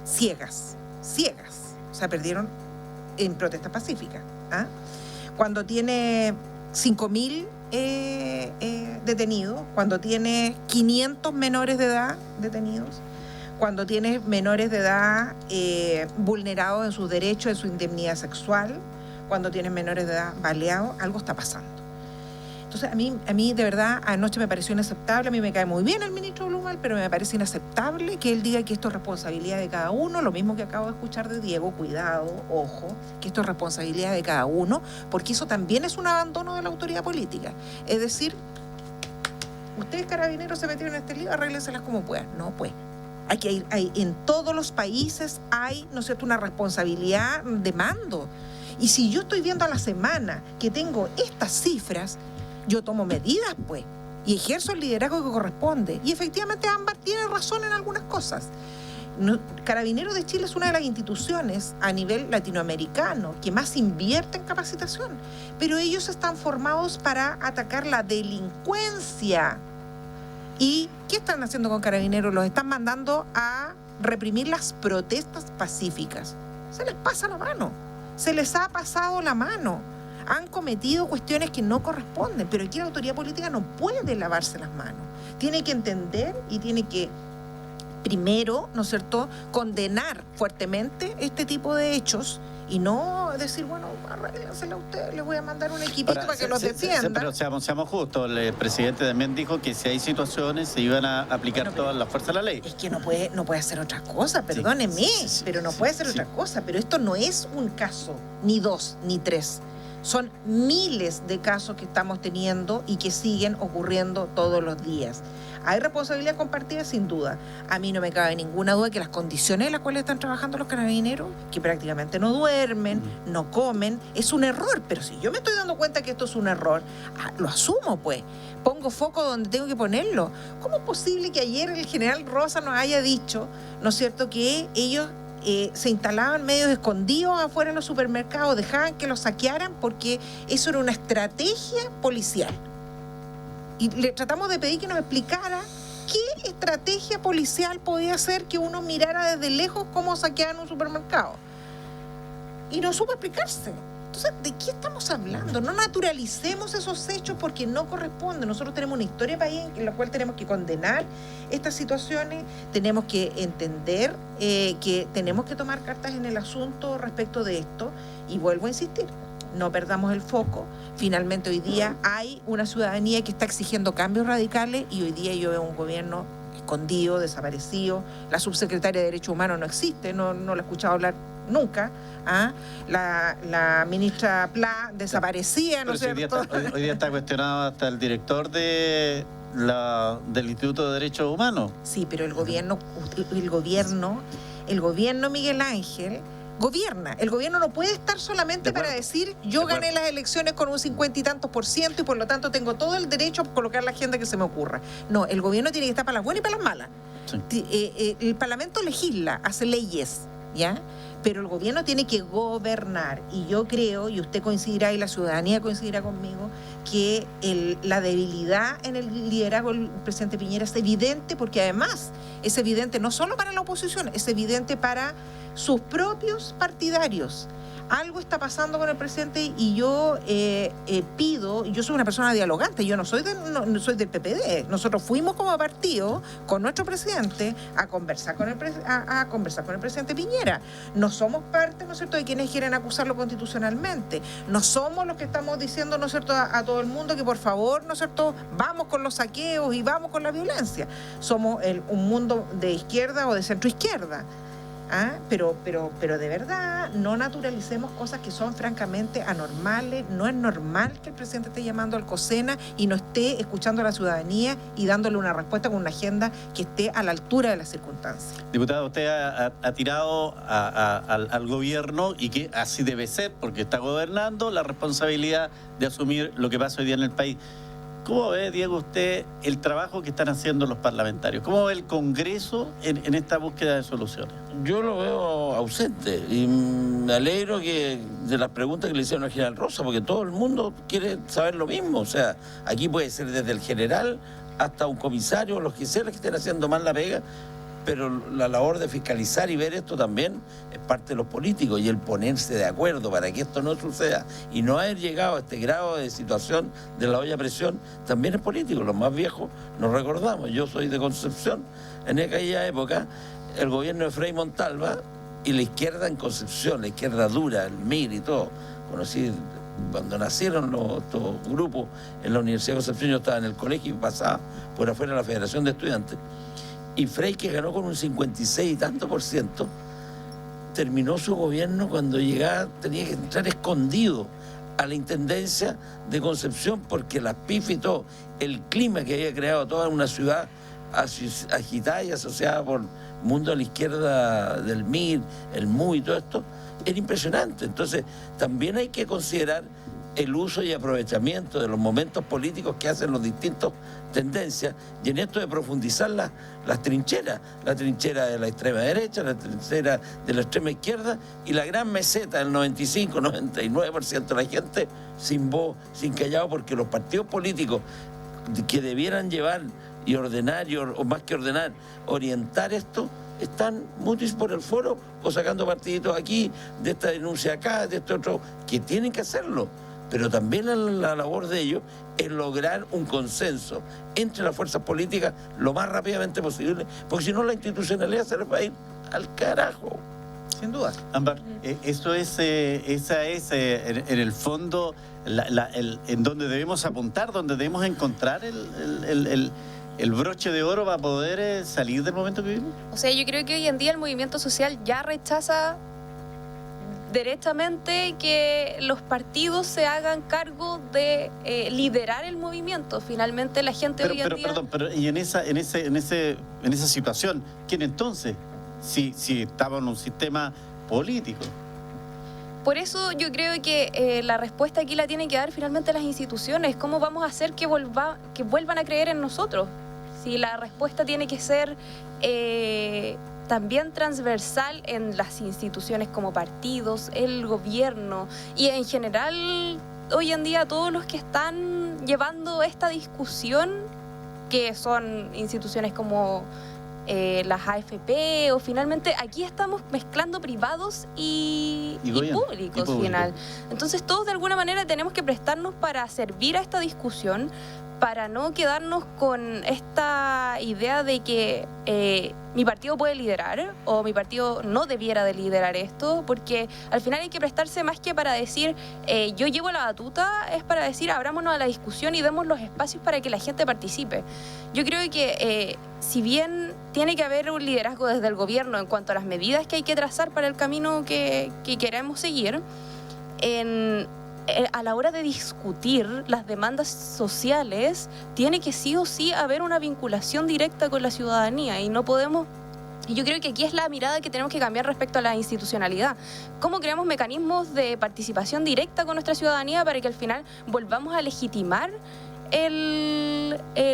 ciegas, o sea, perdieron en protestas pacíficas. ¿Ah? Cuando tiene 5.000 detenidos, cuando tiene 500 menores de edad detenidos, cuando tiene menores de edad vulnerados en sus derechos, en su indemnidad sexual, cuando tiene menores de edad baleados, algo está pasando. Entonces, a mí de verdad, anoche me pareció inaceptable. A mí me cae muy bien el ministro Blumel, pero me parece inaceptable que él diga que esto es responsabilidad de cada uno, lo mismo que acabo de escuchar de Diego, cuidado, ojo, que esto es responsabilidad de cada uno, porque eso también es un abandono de la autoridad política. Es decir, ustedes carabineros se metieron en este lío, arréglenselas como puedan. No, pues. En todos los países hay, ¿no es cierto?, una responsabilidad de mando. Y si yo estoy viendo a la semana que tengo estas cifras, yo tomo medidas, pues, y ejerzo el liderazgo que corresponde. Y efectivamente Ámbar tiene razón en algunas cosas. Carabineros de Chile es una de las instituciones a nivel latinoamericano que más invierte en capacitación, pero ellos están formados para atacar la delincuencia. ¿Y qué están haciendo con Carabineros? Los están mandando a reprimir las protestas pacíficas. Se les pasa la mano, se les ha pasado la mano. Han cometido cuestiones que no corresponden, pero aquí la autoridad política no puede lavarse las manos. Tiene que entender y tiene que, primero, ¿no es cierto?, condenar fuertemente este tipo de hechos y no decir, bueno, arréglensela a ustedes, les voy a mandar un equipito para que los defienda. Pero seamos justos, el presidente también dijo que si hay situaciones se iban a aplicar todas las fuerzas de la ley. Es que no puede hacer otra cosa, perdóneme, pero no puede hacer otra cosa. Pero esto no es un caso, ni dos, ni tres. Son miles de casos que estamos teniendo y que siguen ocurriendo todos los días. ¿Hay responsabilidad compartida? Sin duda. A mí no me cabe ninguna duda que las condiciones en las cuales están trabajando los carabineros, que prácticamente no duermen, no comen, es un error. Pero si yo me estoy dando cuenta que esto es un error, lo asumo, pues. Pongo foco donde tengo que ponerlo. ¿Cómo es posible que ayer el general Rosa nos haya dicho, ¿no es cierto?, que ellos se instalaban medios escondidos afuera de los supermercados, dejaban que los saquearan porque eso era una estrategia policial? Y le tratamos de pedir que nos explicara qué estrategia policial podía hacer que uno mirara desde lejos cómo saqueaban un supermercado. Y no supo explicarse. Entonces, ¿de qué estamos hablando? No naturalicemos esos hechos porque no corresponden. Nosotros tenemos una historia país en la cual tenemos que condenar estas situaciones, tenemos que entender que tenemos que tomar cartas en el asunto respecto de esto, y vuelvo a insistir, no perdamos el foco. Finalmente hoy día hay una ciudadanía que está exigiendo cambios radicales y hoy día yo veo un gobierno escondido, desaparecido. La subsecretaria de Derechos Humanos no existe, no la he escuchado hablar nunca. La ministra Pla desaparecía, ¿no es cierto? Hoy día está cuestionado hasta el director del Instituto de Derechos Humanos. Sí, pero el gobierno, Miguel Ángel, gobierna. El gobierno no puede estar solamente para decir yo gané las elecciones con un 50 y tantos % y por lo tanto tengo todo el derecho a colocar la agenda que se me ocurra. No, el gobierno tiene que estar para las buenas y para las malas. Sí. El Parlamento legisla, hace leyes, ¿ya? Pero el gobierno tiene que gobernar, y yo creo, y usted coincidirá y la ciudadanía coincidirá conmigo, que la debilidad en el liderazgo del presidente Piñera es evidente, porque además es evidente no solo para la oposición, es evidente para sus propios partidarios. Algo está pasando con el presidente y yo pido, yo soy una persona dialogante, yo no soy del PPD, nosotros fuimos como partido con nuestro presidente a conversar con el presidente Piñera. No somos parte, ¿no es cierto?, de quienes quieren acusarlo constitucionalmente. No somos los que estamos diciendo, ¿no es cierto?, a todo el mundo que por favor, ¿no es cierto?, vamos con los saqueos y vamos con la violencia. Somos un mundo de izquierda o de centro izquierda. Pero de verdad, no naturalicemos cosas que son francamente anormales. No es normal que el presidente esté llamando al COSENA y no esté escuchando a la ciudadanía y dándole una respuesta con una agenda que esté a la altura de las circunstancias. Diputada, usted ha tirado al gobierno, y que así debe ser, porque está gobernando, la responsabilidad de asumir lo que pasa hoy día en el país. ¿Cómo ve, Diego, usted el trabajo que están haciendo los parlamentarios? ¿Cómo ve el Congreso en esta búsqueda de soluciones? Yo lo veo ausente y me alegro de las preguntas que le hicieron al general Rosa, porque todo el mundo quiere saber lo mismo. O sea, aquí puede ser desde el general hasta un comisario, los que estén haciendo mal la pega, pero la labor de fiscalizar y ver esto también es parte de los políticos, y el ponerse de acuerdo para que esto no suceda y no haber llegado a este grado de situación de la olla a presión también es político. Los más viejos nos recordamos, yo soy de Concepción, en aquella época el gobierno de Frei Montalva y la izquierda en Concepción, la izquierda dura, el MIR y todo, conocí cuando nacieron estos grupos en la Universidad de Concepción. Yo estaba en el colegio y pasaba por afuera de la Federación de Estudiantes. Y Frei, que ganó con un 56 y tanto %, terminó su gobierno cuando llegaba, tenía que entrar escondido a la Intendencia de Concepción, porque las PIF y todo, el clima que había creado toda una ciudad agitada y asociada por el mundo de la izquierda del MIR, el MU y todo esto, era impresionante. Entonces, también hay que considerar el uso y aprovechamiento de los momentos políticos que hacen los distintos tendencias, y en esto de profundizar las trincheras, la trinchera de la extrema derecha, la trinchera de la extrema izquierda, y la gran meseta del 95-99% de la gente sin voz, sin callado, porque los partidos políticos que debieran llevar y ordenar, o más que ordenar, orientar esto, están mutis por el foro o sacando partiditos aquí, de esta denuncia acá, de este otro, que tienen que hacerlo. Pero también la labor de ellos es lograr un consenso entre las fuerzas políticas lo más rápidamente posible, porque si no la institucionalidad se les va a ir al carajo. Sin duda. Ámbar, eso es, esa es en el fondo en donde debemos apuntar, donde debemos encontrar el broche de oro para poder salir del momento que vivimos. O sea, yo creo que hoy en día el movimiento social ya rechaza directamente que los partidos se hagan cargo de liderar el movimiento. Finalmente la gente hoy en día... Perdón, y en esa situación, ¿quién entonces? Si estamos en un sistema político. Por eso yo creo que la respuesta aquí la tienen que dar finalmente las instituciones. ¿Cómo vamos a hacer que vuelvan a creer en nosotros? Si la respuesta tiene que ser también transversal en las instituciones como partidos, el gobierno y en general hoy en día todos los que están llevando esta discusión, que son instituciones como las AFP, o finalmente aquí estamos mezclando privados y públicos final. Entonces todos de alguna manera tenemos que prestarnos para servir a esta discusión, para no quedarnos con esta idea de que mi partido puede liderar o mi partido no debiera de liderar esto, porque al final hay que prestarse más que para decir yo llevo la batuta, es para decir abrámonos a la discusión y demos los espacios para que la gente participe. Yo creo que si bien tiene que haber un liderazgo desde el gobierno en cuanto a las medidas que hay que trazar para el camino que queremos seguir, a la hora de discutir las demandas sociales, tiene que sí o sí haber una vinculación directa con la ciudadanía, y no podemos... Y yo creo que aquí es la mirada que tenemos que cambiar respecto a la institucionalidad. ¿Cómo creamos mecanismos de participación directa con nuestra ciudadanía para que al final volvamos a legitimar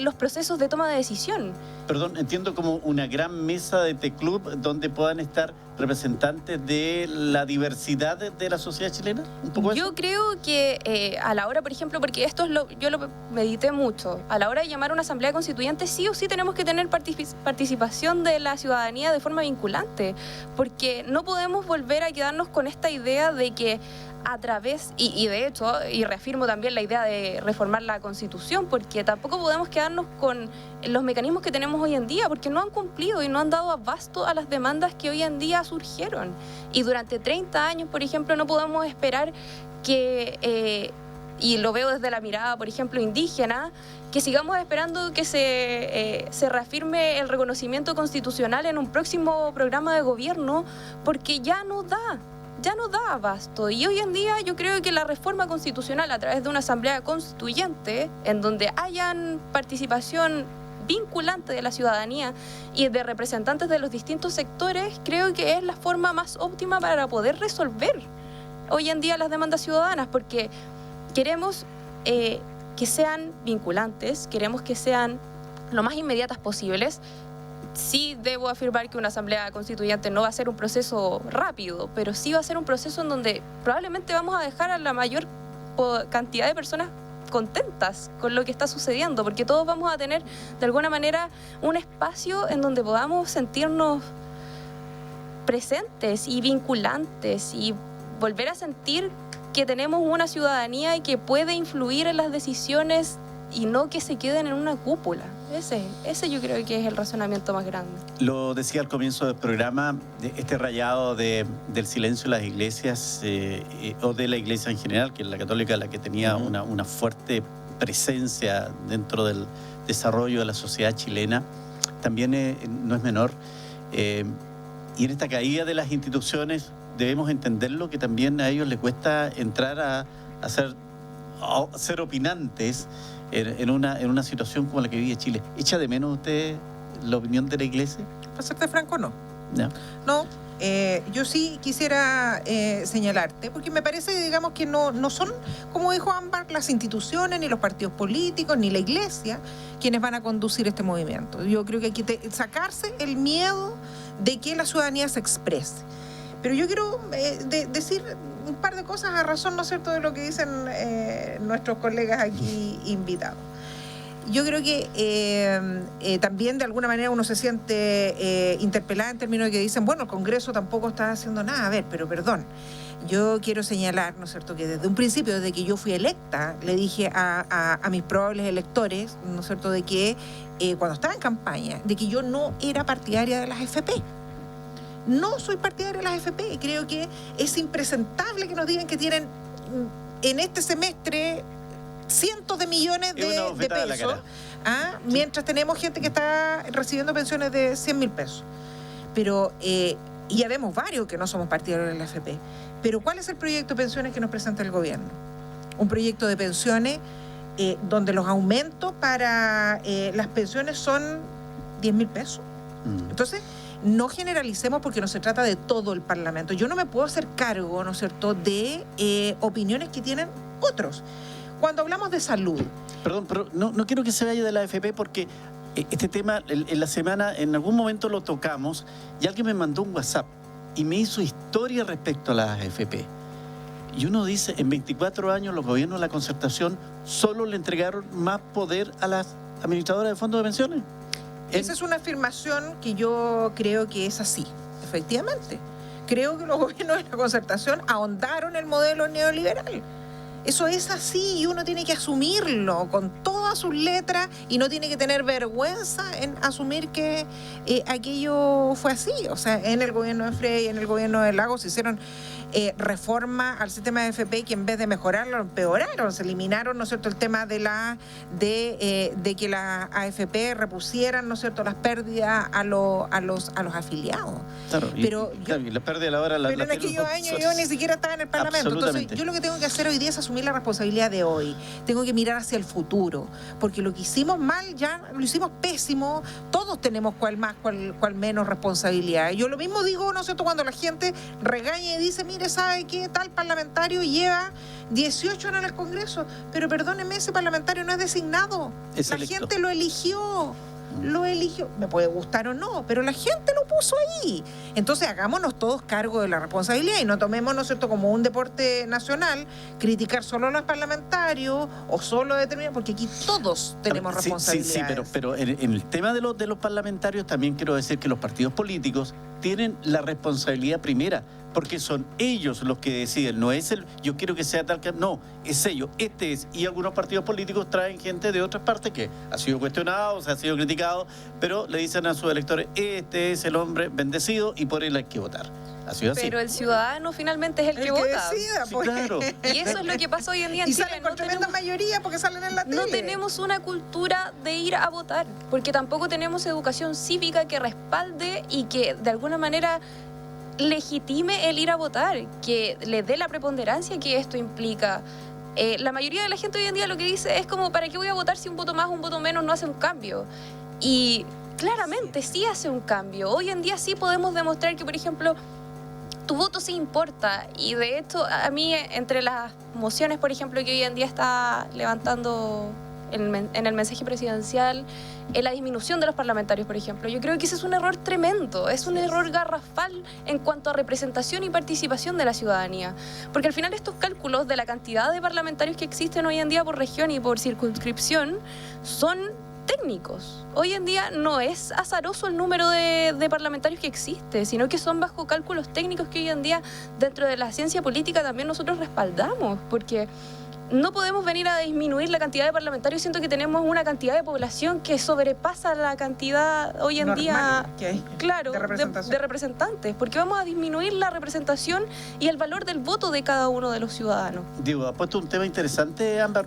los procesos de toma de decisión? Perdón, entiendo como una gran mesa de T-Club donde puedan estar representantes de la diversidad de la sociedad chilena. ¿Un poco yo eso? Creo que a la hora, por ejemplo, porque esto es yo lo medité mucho, a la hora de llamar a una asamblea constituyente sí o sí tenemos que tener participación de la ciudadanía de forma vinculante, porque no podemos volver a quedarnos con esta idea de que a través, y de hecho, y reafirmo también la idea de reformar la Constitución, porque tampoco podemos quedarnos con los mecanismos que tenemos hoy en día, porque no han cumplido y no han dado abasto a las demandas que hoy en día surgieron. Y durante 30 años, por ejemplo, no podemos esperar que, y lo veo desde la mirada, por ejemplo, indígena, que sigamos esperando que se reafirme el reconocimiento constitucional en un próximo programa de gobierno, porque ya no da abasto. Y hoy en día yo creo que la reforma constitucional a través de una asamblea constituyente, en donde hayan participación vinculante de la ciudadanía y de representantes de los distintos sectores, creo que es la forma más óptima para poder resolver hoy en día las demandas ciudadanas, porque queremos que sean vinculantes, queremos que sean lo más inmediatas posibles. Sí debo afirmar que una asamblea constituyente no va a ser un proceso rápido, pero sí va a ser un proceso en donde probablemente vamos a dejar a la mayor cantidad de personas contentas con lo que está sucediendo, porque todos vamos a tener de alguna manera un espacio en donde podamos sentirnos presentes y vinculantes y volver a sentir que tenemos una ciudadanía y que puede influir en las decisiones y no que se queden en una cúpula. Ese yo creo que es el razonamiento más grande. Lo decía al comienzo del programa, este rayado del silencio de las iglesias o de la iglesia en general, que es la católica la que tenía una fuerte presencia dentro del desarrollo de la sociedad chilena, también no es menor. Y en esta caída de las instituciones debemos entenderlo, que también a ellos les cuesta entrar a ser opinantes en una situación como la que vive Chile. ¿Echa de menos usted la opinión de la iglesia? Para serte franco, no. No. No, yo sí quisiera señalarte, porque me parece, digamos, que no son, como dijo Ámbar, las instituciones, ni los partidos políticos, ni la iglesia, quienes van a conducir este movimiento. Yo creo que hay que sacarse el miedo de que la ciudadanía se exprese. Pero yo quiero decir un par de cosas a razón, ¿no es cierto?, de lo que dicen nuestros colegas aquí invitados. Yo creo que también de alguna manera uno se siente interpelado en términos de que dicen, bueno, el Congreso tampoco está haciendo nada. A ver, pero perdón, yo quiero señalar, ¿no es cierto?, que desde un principio, desde que yo fui electa, le dije a mis probables electores, ¿no es cierto?, de que cuando estaba en campaña, de que yo no era partidaria de las FP. No soy partidaria de las FP. Creo que es impresentable que nos digan que tienen en este semestre cientos de millones de pesos, mientras tenemos gente que está recibiendo pensiones de 100.000 pesos. Pero, y ya vemos varios que no somos partidarios de la FP. Pero ¿cuál es el proyecto de pensiones que nos presenta el gobierno? Un proyecto de pensiones donde los aumentos para las pensiones son 10.000 pesos. Entonces, no generalicemos, porque no se trata de todo el Parlamento. Yo no me puedo hacer cargo, ¿no es cierto?, de opiniones que tienen otros. Cuando hablamos de salud... Perdón, pero no quiero que se vaya de la AFP, porque este tema en la semana en algún momento lo tocamos y alguien me mandó un WhatsApp y me hizo historia respecto a las AFP. Y uno dice, en 24 años los gobiernos de la concertación solo le entregaron más poder a las administradoras de fondos de pensiones. Esa es una afirmación que yo creo que es así, efectivamente. Creo que los gobiernos de la concertación ahondaron el modelo neoliberal. Eso es así y uno tiene que asumirlo con todas sus letras y no tiene que tener vergüenza en asumir que aquello fue así. O sea, en el gobierno de Frey, en el gobierno de Lagos se hicieron reforma al sistema de AFP que en vez de mejorarlo, lo empeoraron. Se eliminaron, ¿no es cierto?, el tema de que las AFP repusieran, ¿no es cierto?, las pérdidas a los afiliados. Claro, pero y la pérdida de la hora... Pero en aquellos años yo ni siquiera estaba en el Parlamento. Entonces, yo lo que tengo que hacer hoy día es asumir la responsabilidad de hoy. Tengo que mirar hacia el futuro, porque lo que hicimos mal ya lo hicimos pésimo. Todos tenemos cual más, cual menos responsabilidad. Yo lo mismo digo, ¿no es cierto?, cuando la gente regaña y dice, mire, ¿sabe qué? Tal parlamentario lleva 18 años en el Congreso, pero perdóneme, ese parlamentario no es designado. La gente lo eligió. Me puede gustar o no, pero la gente lo puso ahí. Entonces hagámonos todos cargo de la responsabilidad y no tomemos, ¿no es cierto?, como un deporte nacional, criticar solo a los parlamentarios o solo determinados, porque aquí todos tenemos responsabilidades. Sí, pero en el tema de los parlamentarios también quiero decir que los partidos políticos tienen la responsabilidad primera, porque son ellos los que deciden, no es yo quiero que sea tal que... No, es ellos, y algunos partidos políticos traen gente de otras partes que ha sido cuestionado, se ha sido criticado, pero le dicen a sus electores, este es el hombre bendecido y por él hay que votar. Ha sido así. Pero el ciudadano finalmente es el que vota. Decida, sí, claro. Y eso es lo que pasa hoy en día en y Chile. salen con tremenda mayoría porque salen en la tele. No tenemos una cultura de ir a votar, porque tampoco tenemos educación cívica que respalde y que de alguna manera legitime el ir a votar, que le dé la preponderancia que esto implica. La mayoría de la gente hoy en día lo que dice es como, ¿para qué voy a votar si un voto más, un voto menos no hace un cambio? Y claramente sí hace un cambio. Hoy en día sí podemos demostrar que, por ejemplo, tu voto sí importa. Y de hecho, a mí, entre las mociones, por ejemplo, que hoy en día está levantando en el mensaje presidencial la disminución de los parlamentarios, por ejemplo. Yo creo que ese es un error tremendo, es un error garrafal en cuanto a representación y participación de la ciudadanía. Porque al final estos cálculos de la cantidad de parlamentarios que existen hoy en día por región y por circunscripción son técnicos. Hoy en día no es azaroso el número de parlamentarios que existe, sino que son bajo cálculos técnicos que hoy en día dentro de la ciencia política también nosotros respaldamos, porque no podemos venir a disminuir la cantidad de parlamentarios. Siento que tenemos una cantidad de población que sobrepasa la cantidad hoy en normal día, que hay claro, de representantes, porque vamos a disminuir la representación y el valor del voto de cada uno de los ciudadanos. Digo, ha puesto un tema interesante, Ámbar,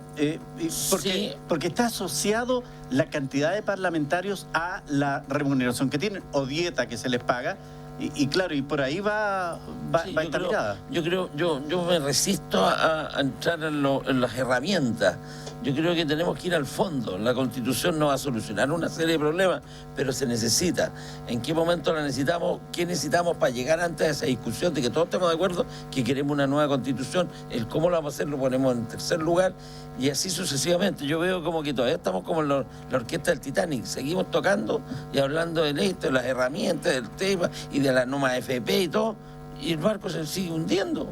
Sí. porque está asociado la cantidad de parlamentarios a la remuneración que tienen o dieta que se les paga. Y claro, y por ahí va Sí, esta mirada. Yo me resisto a entrar en las herramientas. Yo creo que tenemos que ir al fondo. La Constitución no va a solucionar una serie de problemas, pero se necesita. ¿En qué momento la necesitamos? ¿Qué necesitamos para llegar antes a esa discusión de que todos estemos de acuerdo que queremos una nueva Constitución? El cómo lo vamos a hacer lo ponemos en tercer lugar y así sucesivamente. Yo veo como que todavía estamos como en la orquesta del Titanic. Seguimos tocando y hablando de esto, de las herramientas, del tema y de la norma FP y todo, y el barco se sigue hundiendo.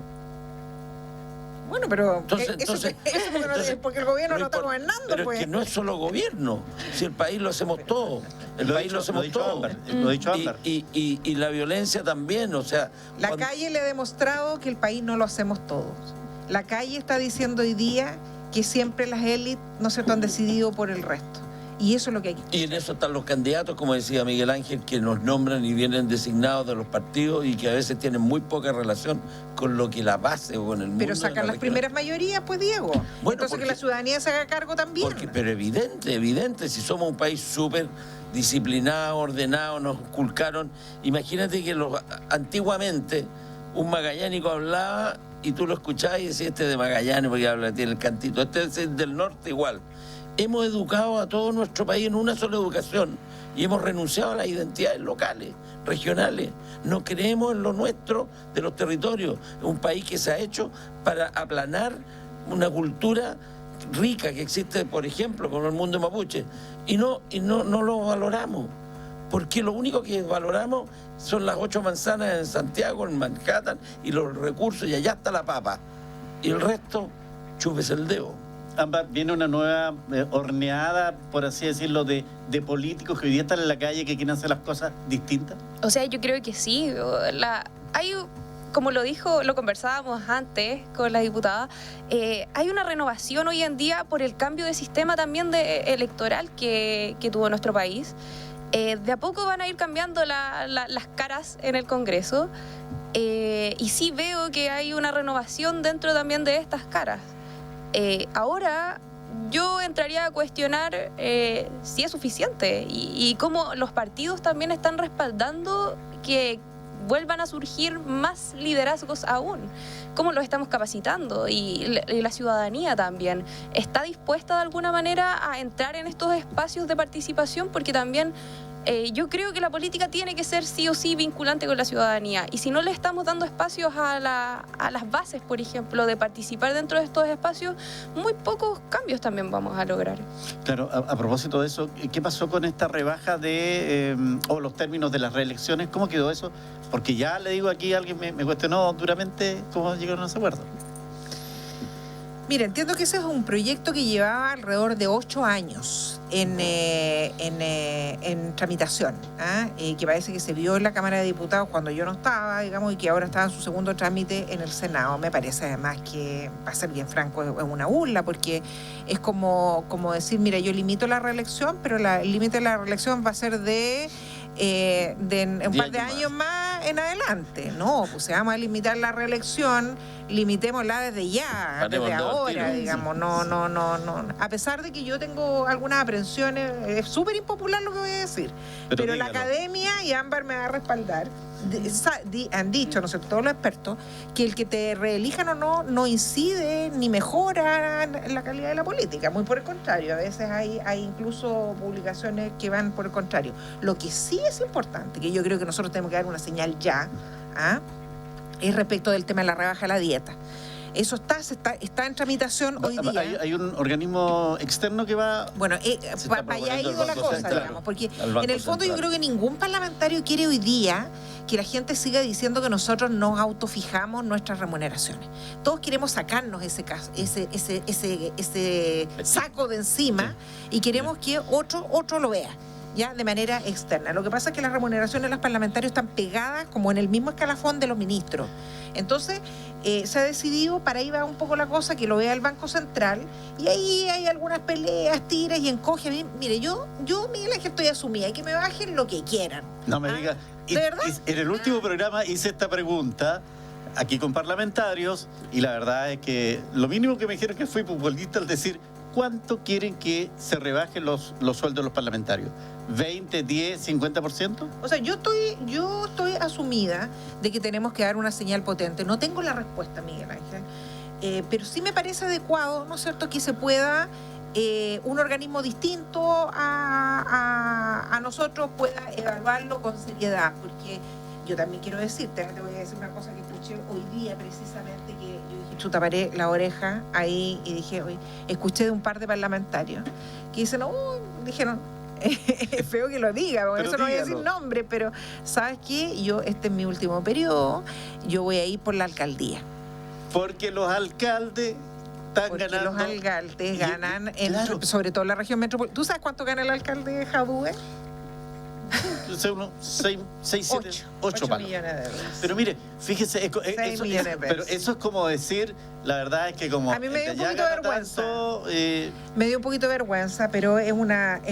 Bueno, pero Entonces, porque el gobierno no está gobernando, pero pues. es que no es solo gobierno, si el país lo hacemos todo, lo hacemos todo. Lo ha dicho Ámbar. Y la violencia también, o sea... La calle le ha demostrado que el país no lo hacemos todos. La calle está diciendo hoy día que siempre las élites, ¿no es cierto?, han decidido por el resto. Y eso es lo que hay que... Y en eso están los candidatos, como decía Miguel Ángel, que nos nombran y vienen designados de los partidos y que a veces tienen muy poca relación con lo que la base o con el mundo. Pero sacan las primeras mayorías, pues, Diego. Bueno, entonces que la ciudadanía se haga cargo también. Pero evidente, si somos un país súper disciplinado, ordenado, nos inculcaron. Imagínate que antiguamente un magallánico hablaba y tú lo escuchabas y decías, este es de Magallanes porque habla, tiene el cantito, este es del norte igual. Hemos educado a todo nuestro país en una sola educación y hemos renunciado a las identidades locales, regionales. No creemos en lo nuestro de los territorios. Es un país que se ha hecho para aplanar una cultura rica que existe, por ejemplo, con el mundo mapuche. Y no lo valoramos. Porque lo único que valoramos son las 8 manzanas en Santiago, en Manhattan, y los recursos, y allá está la papa. Y el resto, chúpese el dedo. Ámbar, viene una nueva horneada, por así decirlo, de políticos que hoy día están en la calle que quieren hacer las cosas distintas. O sea, yo creo que sí. Hay, como lo conversábamos antes con la diputada, hay una renovación hoy en día por el cambio de sistema también electoral que tuvo nuestro país. De a poco van a ir cambiando las caras en el Congreso y sí veo que hay una renovación dentro también de estas caras. Ahora yo entraría a cuestionar si es suficiente y cómo los partidos también están respaldando que vuelvan a surgir más liderazgos aún. ¿Cómo los estamos capacitando? Y la ciudadanía también está dispuesta de alguna manera a entrar en estos espacios de participación, porque también yo creo que la política tiene que ser sí o sí vinculante con la ciudadanía, y si no le estamos dando espacios a las bases, por ejemplo, de participar dentro de estos espacios, muy pocos cambios también vamos a lograr. Claro, a propósito de eso, ¿qué pasó con esta rebaja o los términos de las reelecciones? ¿Cómo quedó eso? Porque ya le digo aquí, alguien me cuestionó duramente cómo llegaron a ese acuerdo. Mira, entiendo que ese es un proyecto que llevaba alrededor de 8 años en tramitación, que parece que se vio en la Cámara de Diputados cuando yo no estaba, digamos, y que ahora está en su segundo trámite en el Senado. Me parece además que, para ser bien franco, es una burla, porque es como decir, mira, yo limito la reelección, pero el límite de la reelección va a ser de un par de años más en adelante. No, pues si vamos a limitar la reelección, limitémosla desde ya, desde ahora, digamos. No. A pesar de que yo tengo algunas aprensiones, es súper impopular lo que voy a decir, pero la academia, y Ámbar me va a respaldar, han dicho, ¿no sé?, todos los expertos, que el que te reelijan o no incide ni mejora la calidad de la política. Muy por el contrario, a veces hay incluso publicaciones que van por el contrario. Lo que sí es importante, que yo creo que nosotros tenemos que dar una señal ya, es respecto del tema de la rebaja de la dieta. Eso está en tramitación hoy día. Hay un organismo externo que va... Bueno, está para allá ha proponiendo ido el la Banco cosa, Central, digamos, porque al Banco en el fondo yo Central. creo que ningún parlamentario quiere hoy día que la gente siga diciendo que nosotros nos autofijamos nuestras remuneraciones. Todos queremos sacarnos ese saco de encima y queremos que otro lo vea, ya de manera externa. Lo que pasa es que las remuneraciones de los parlamentarios están pegadas como en el mismo escalafón de los ministros. Entonces, se ha decidido, para ahí va un poco la cosa, que lo vea el Banco Central, y ahí hay algunas peleas, tiras y encoge. A mí, mire, yo Miguel Ángel, estoy asumida, y que me bajen lo que quieran. No me ¿Ah? diga. ¿De verdad? En el último programa hice esta pregunta aquí con parlamentarios, y la verdad es que lo mínimo que me dijeron que fui futbolista al decir, ¿cuánto quieren que se rebajen los sueldos de los parlamentarios? ¿20, 10, 50%? O sea, yo estoy asumida de que tenemos que dar una señal potente. No tengo la respuesta, Miguel Ángel, pero sí me parece adecuado, ¿no es cierto?, que se pueda un organismo distinto a nosotros pueda evaluarlo con seriedad, porque yo también quiero decirte, te voy a decir una cosa que escuché hoy día precisamente, que yo dije, chuta, paré la oreja ahí y dije, oye, escuché de un par de parlamentarios que dicen, dijeron, es feo que lo diga, por eso no voy a decir nombre, pero ¿sabes qué? Este es mi último periodo, yo voy a ir por la alcaldía. Porque los alcaldes están ganando. Los alcaldes ganan, claro. sobre todo en la región metropolitana. ¿Tú sabes cuánto gana el alcalde de Jadue? Unos 6, 7, 8 palos. millones de euros. Pero mire, fíjese, pero eso es como decir, la verdad es que como a mí me dio un ya poquito de gana vergüenza. tanto, Me dio un poquito de vergüenza, pero es una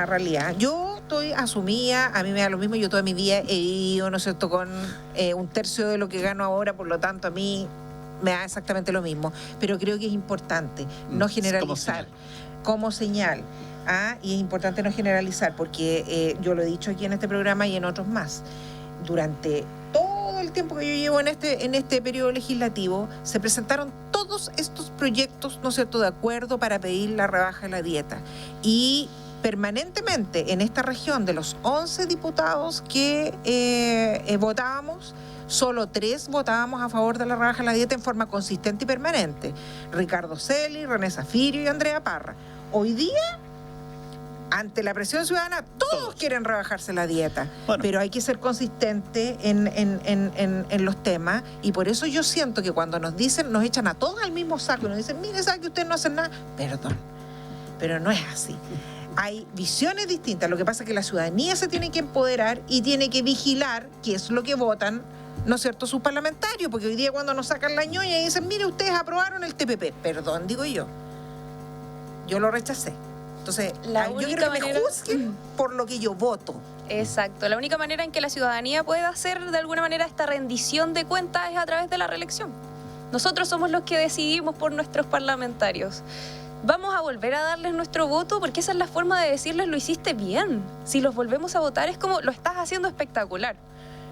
realidad. Yo estoy asumida, a mí me da lo mismo, yo toda mi vida he vivido, ¿no es cierto?, con un tercio de lo que gano ahora, por lo tanto a mí me da exactamente lo mismo. Pero creo que es importante no generalizar como señal. Y es importante no generalizar, porque yo lo he dicho aquí en este programa y en otros más. Durante todo el tiempo que yo llevo en este periodo legislativo, se presentaron todos estos proyectos, ¿no es cierto?, de acuerdo para pedir la rebaja de la dieta. Y permanentemente en esta región, de los 11 diputados que votábamos, solo 3 votábamos a favor de la rebaja de la dieta en forma consistente y permanente. Ricardo Celi, René Zafirio y Andrea Parra. Hoy día, ante la presión ciudadana, todos quieren rebajarse la dieta, pero hay que ser consistente en los temas, y por eso yo siento que cuando nos dicen, nos echan a todos al mismo saco y nos dicen, mire, ¿sabe que ustedes no hacen nada? Perdón, pero no es así. Hay visiones distintas. Lo que pasa es que la ciudadanía se tiene que empoderar y tiene que vigilar qué es lo que votan, ¿no es cierto?, sus parlamentarios, porque hoy día cuando nos sacan la ñoña y dicen, mire, ustedes aprobaron el TPP, perdón, digo yo lo rechacé. Entonces, yo quiero que me juzguen por lo que yo voto. Exacto. La única manera en que la ciudadanía puede hacer de alguna manera esta rendición de cuentas es a través de la reelección. Nosotros somos los que decidimos por nuestros parlamentarios. Vamos a volver a darles nuestro voto, porque esa es la forma de decirles, lo hiciste bien. Si los volvemos a votar es como, lo estás haciendo espectacular.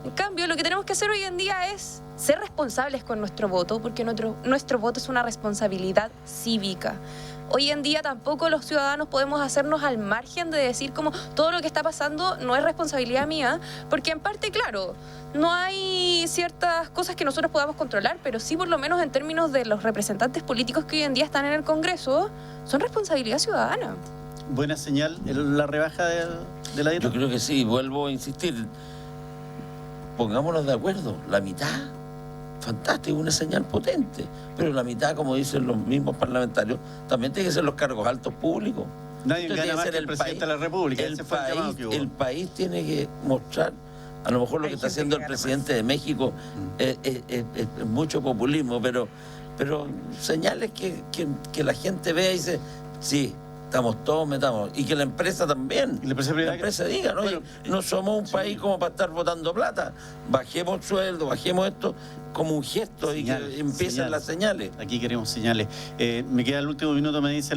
En cambio, lo que tenemos que hacer hoy en día es ser responsables con nuestro voto, porque nuestro voto es una responsabilidad cívica. Hoy en día tampoco los ciudadanos podemos hacernos al margen de decir como todo lo que está pasando no es responsabilidad mía, porque en parte, claro, no hay ciertas cosas que nosotros podamos controlar, pero sí por lo menos en términos de los representantes políticos que hoy en día están en el Congreso, son responsabilidad ciudadana. ¿Buena señal la rebaja de la dieta? Yo creo que sí, vuelvo a insistir. Pongámonos de acuerdo, la mitad, fantástico, una señal potente, pero la mitad, como dicen los mismos parlamentarios, también tiene que ser los cargos altos públicos. Nadie gana más que el presidente de la República. El país tiene que mostrar, a lo mejor lo que está haciendo el presidente de México es mucho populismo, pero señales que la gente vea y dice, sí, estamos todos, metamos, y que la empresa también, la empresa diga, ¿no? Bueno, no somos un país como para estar botando plata, bajemos el sueldo, bajemos esto como un gesto, señales, y que empiecen las señales. Aquí queremos señales. Me queda el último minuto, me dice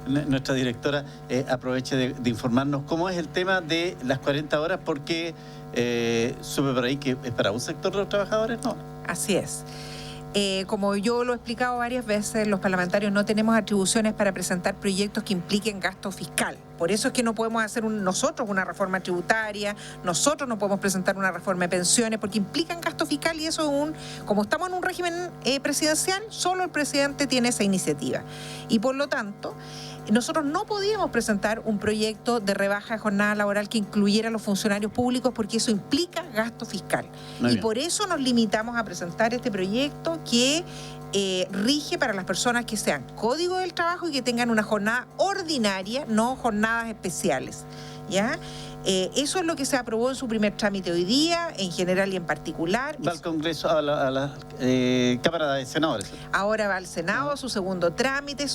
nuestra directora, aproveche de informarnos cómo es el tema de las 40 horas, porque supe por ahí que es para un sector de los trabajadores, ¿no? Así es. Como yo lo he explicado varias veces, los parlamentarios no tenemos atribuciones para presentar proyectos que impliquen gasto fiscal. Por eso es que no podemos hacer nosotros una reforma tributaria, nosotros no podemos presentar una reforma de pensiones, porque implican gasto fiscal y eso como estamos en un régimen presidencial, solo el presidente tiene esa iniciativa. Y por lo tanto, nosotros no podíamos presentar un proyecto de rebaja de jornada laboral que incluyera a los funcionarios públicos porque eso implica gasto fiscal. Y por eso nos limitamos a presentar este proyecto que rige para las personas que sean código del trabajo y que tengan una jornada ordinaria, no jornadas especiales, ¿ya? Eso es lo que se aprobó en su primer trámite hoy día, en general y en particular. Va al Congreso, a la Cámara de Senadores. Ahora va al Senado, su segundo trámite.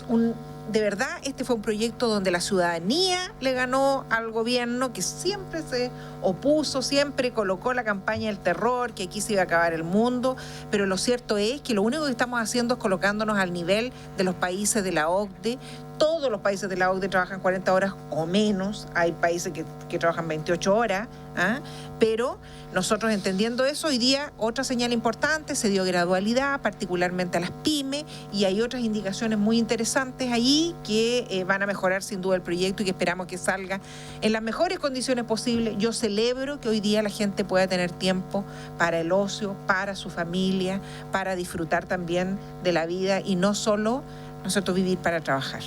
De verdad, este fue un proyecto donde la ciudadanía le ganó al gobierno, que siempre se opuso, siempre colocó la campaña del terror, que aquí se iba a acabar el mundo, pero lo cierto es que lo único que estamos haciendo es colocándonos al nivel de los países de la OCDE. Todos los países de la OCDE trabajan 40 horas o menos, hay países que trabajan 28 horas, pero nosotros entendiendo eso, hoy día otra señal importante, se dio gradualidad, particularmente a las pymes, y hay otras indicaciones muy interesantes ahí que van a mejorar sin duda el proyecto y que esperamos que salga en las mejores condiciones posibles. Yo celebro que hoy día la gente pueda tener tiempo para el ocio, para su familia, para disfrutar también de la vida y no solo, ¿no es cierto?, vivir para trabajar.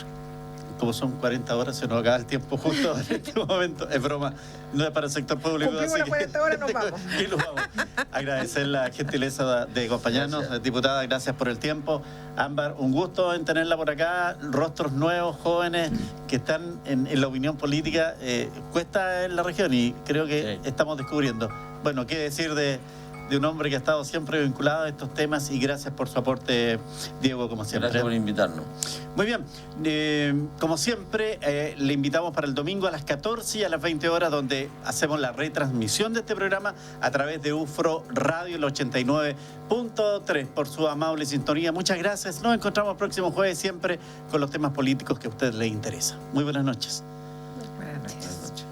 Como son 40 horas, se nos acaba el tiempo justo en este momento. Es broma, no es para el sector público. Cumplimos las 40 horas, nos vamos. Y nos vamos. Agradecer la gentileza de acompañarnos. Gracias. Diputada, gracias por el tiempo. Ámbar, un gusto en tenerla por acá. Rostros nuevos, jóvenes, que están en la opinión política. Cuesta en la región y creo que estamos descubriendo. Bueno, qué decir de un hombre que ha estado siempre vinculado a estos temas y gracias por su aporte, Diego, como siempre. Gracias por invitarnos. Muy bien, como siempre, le invitamos para el domingo a las 14 y a las 20 horas, donde hacemos la retransmisión de este programa a través de UFRO Radio, el 89.3, por su amable sintonía. Muchas gracias. Nos encontramos el próximo jueves, siempre con los temas políticos que a usted le interesa. Muy buenas noches. Buenas noches.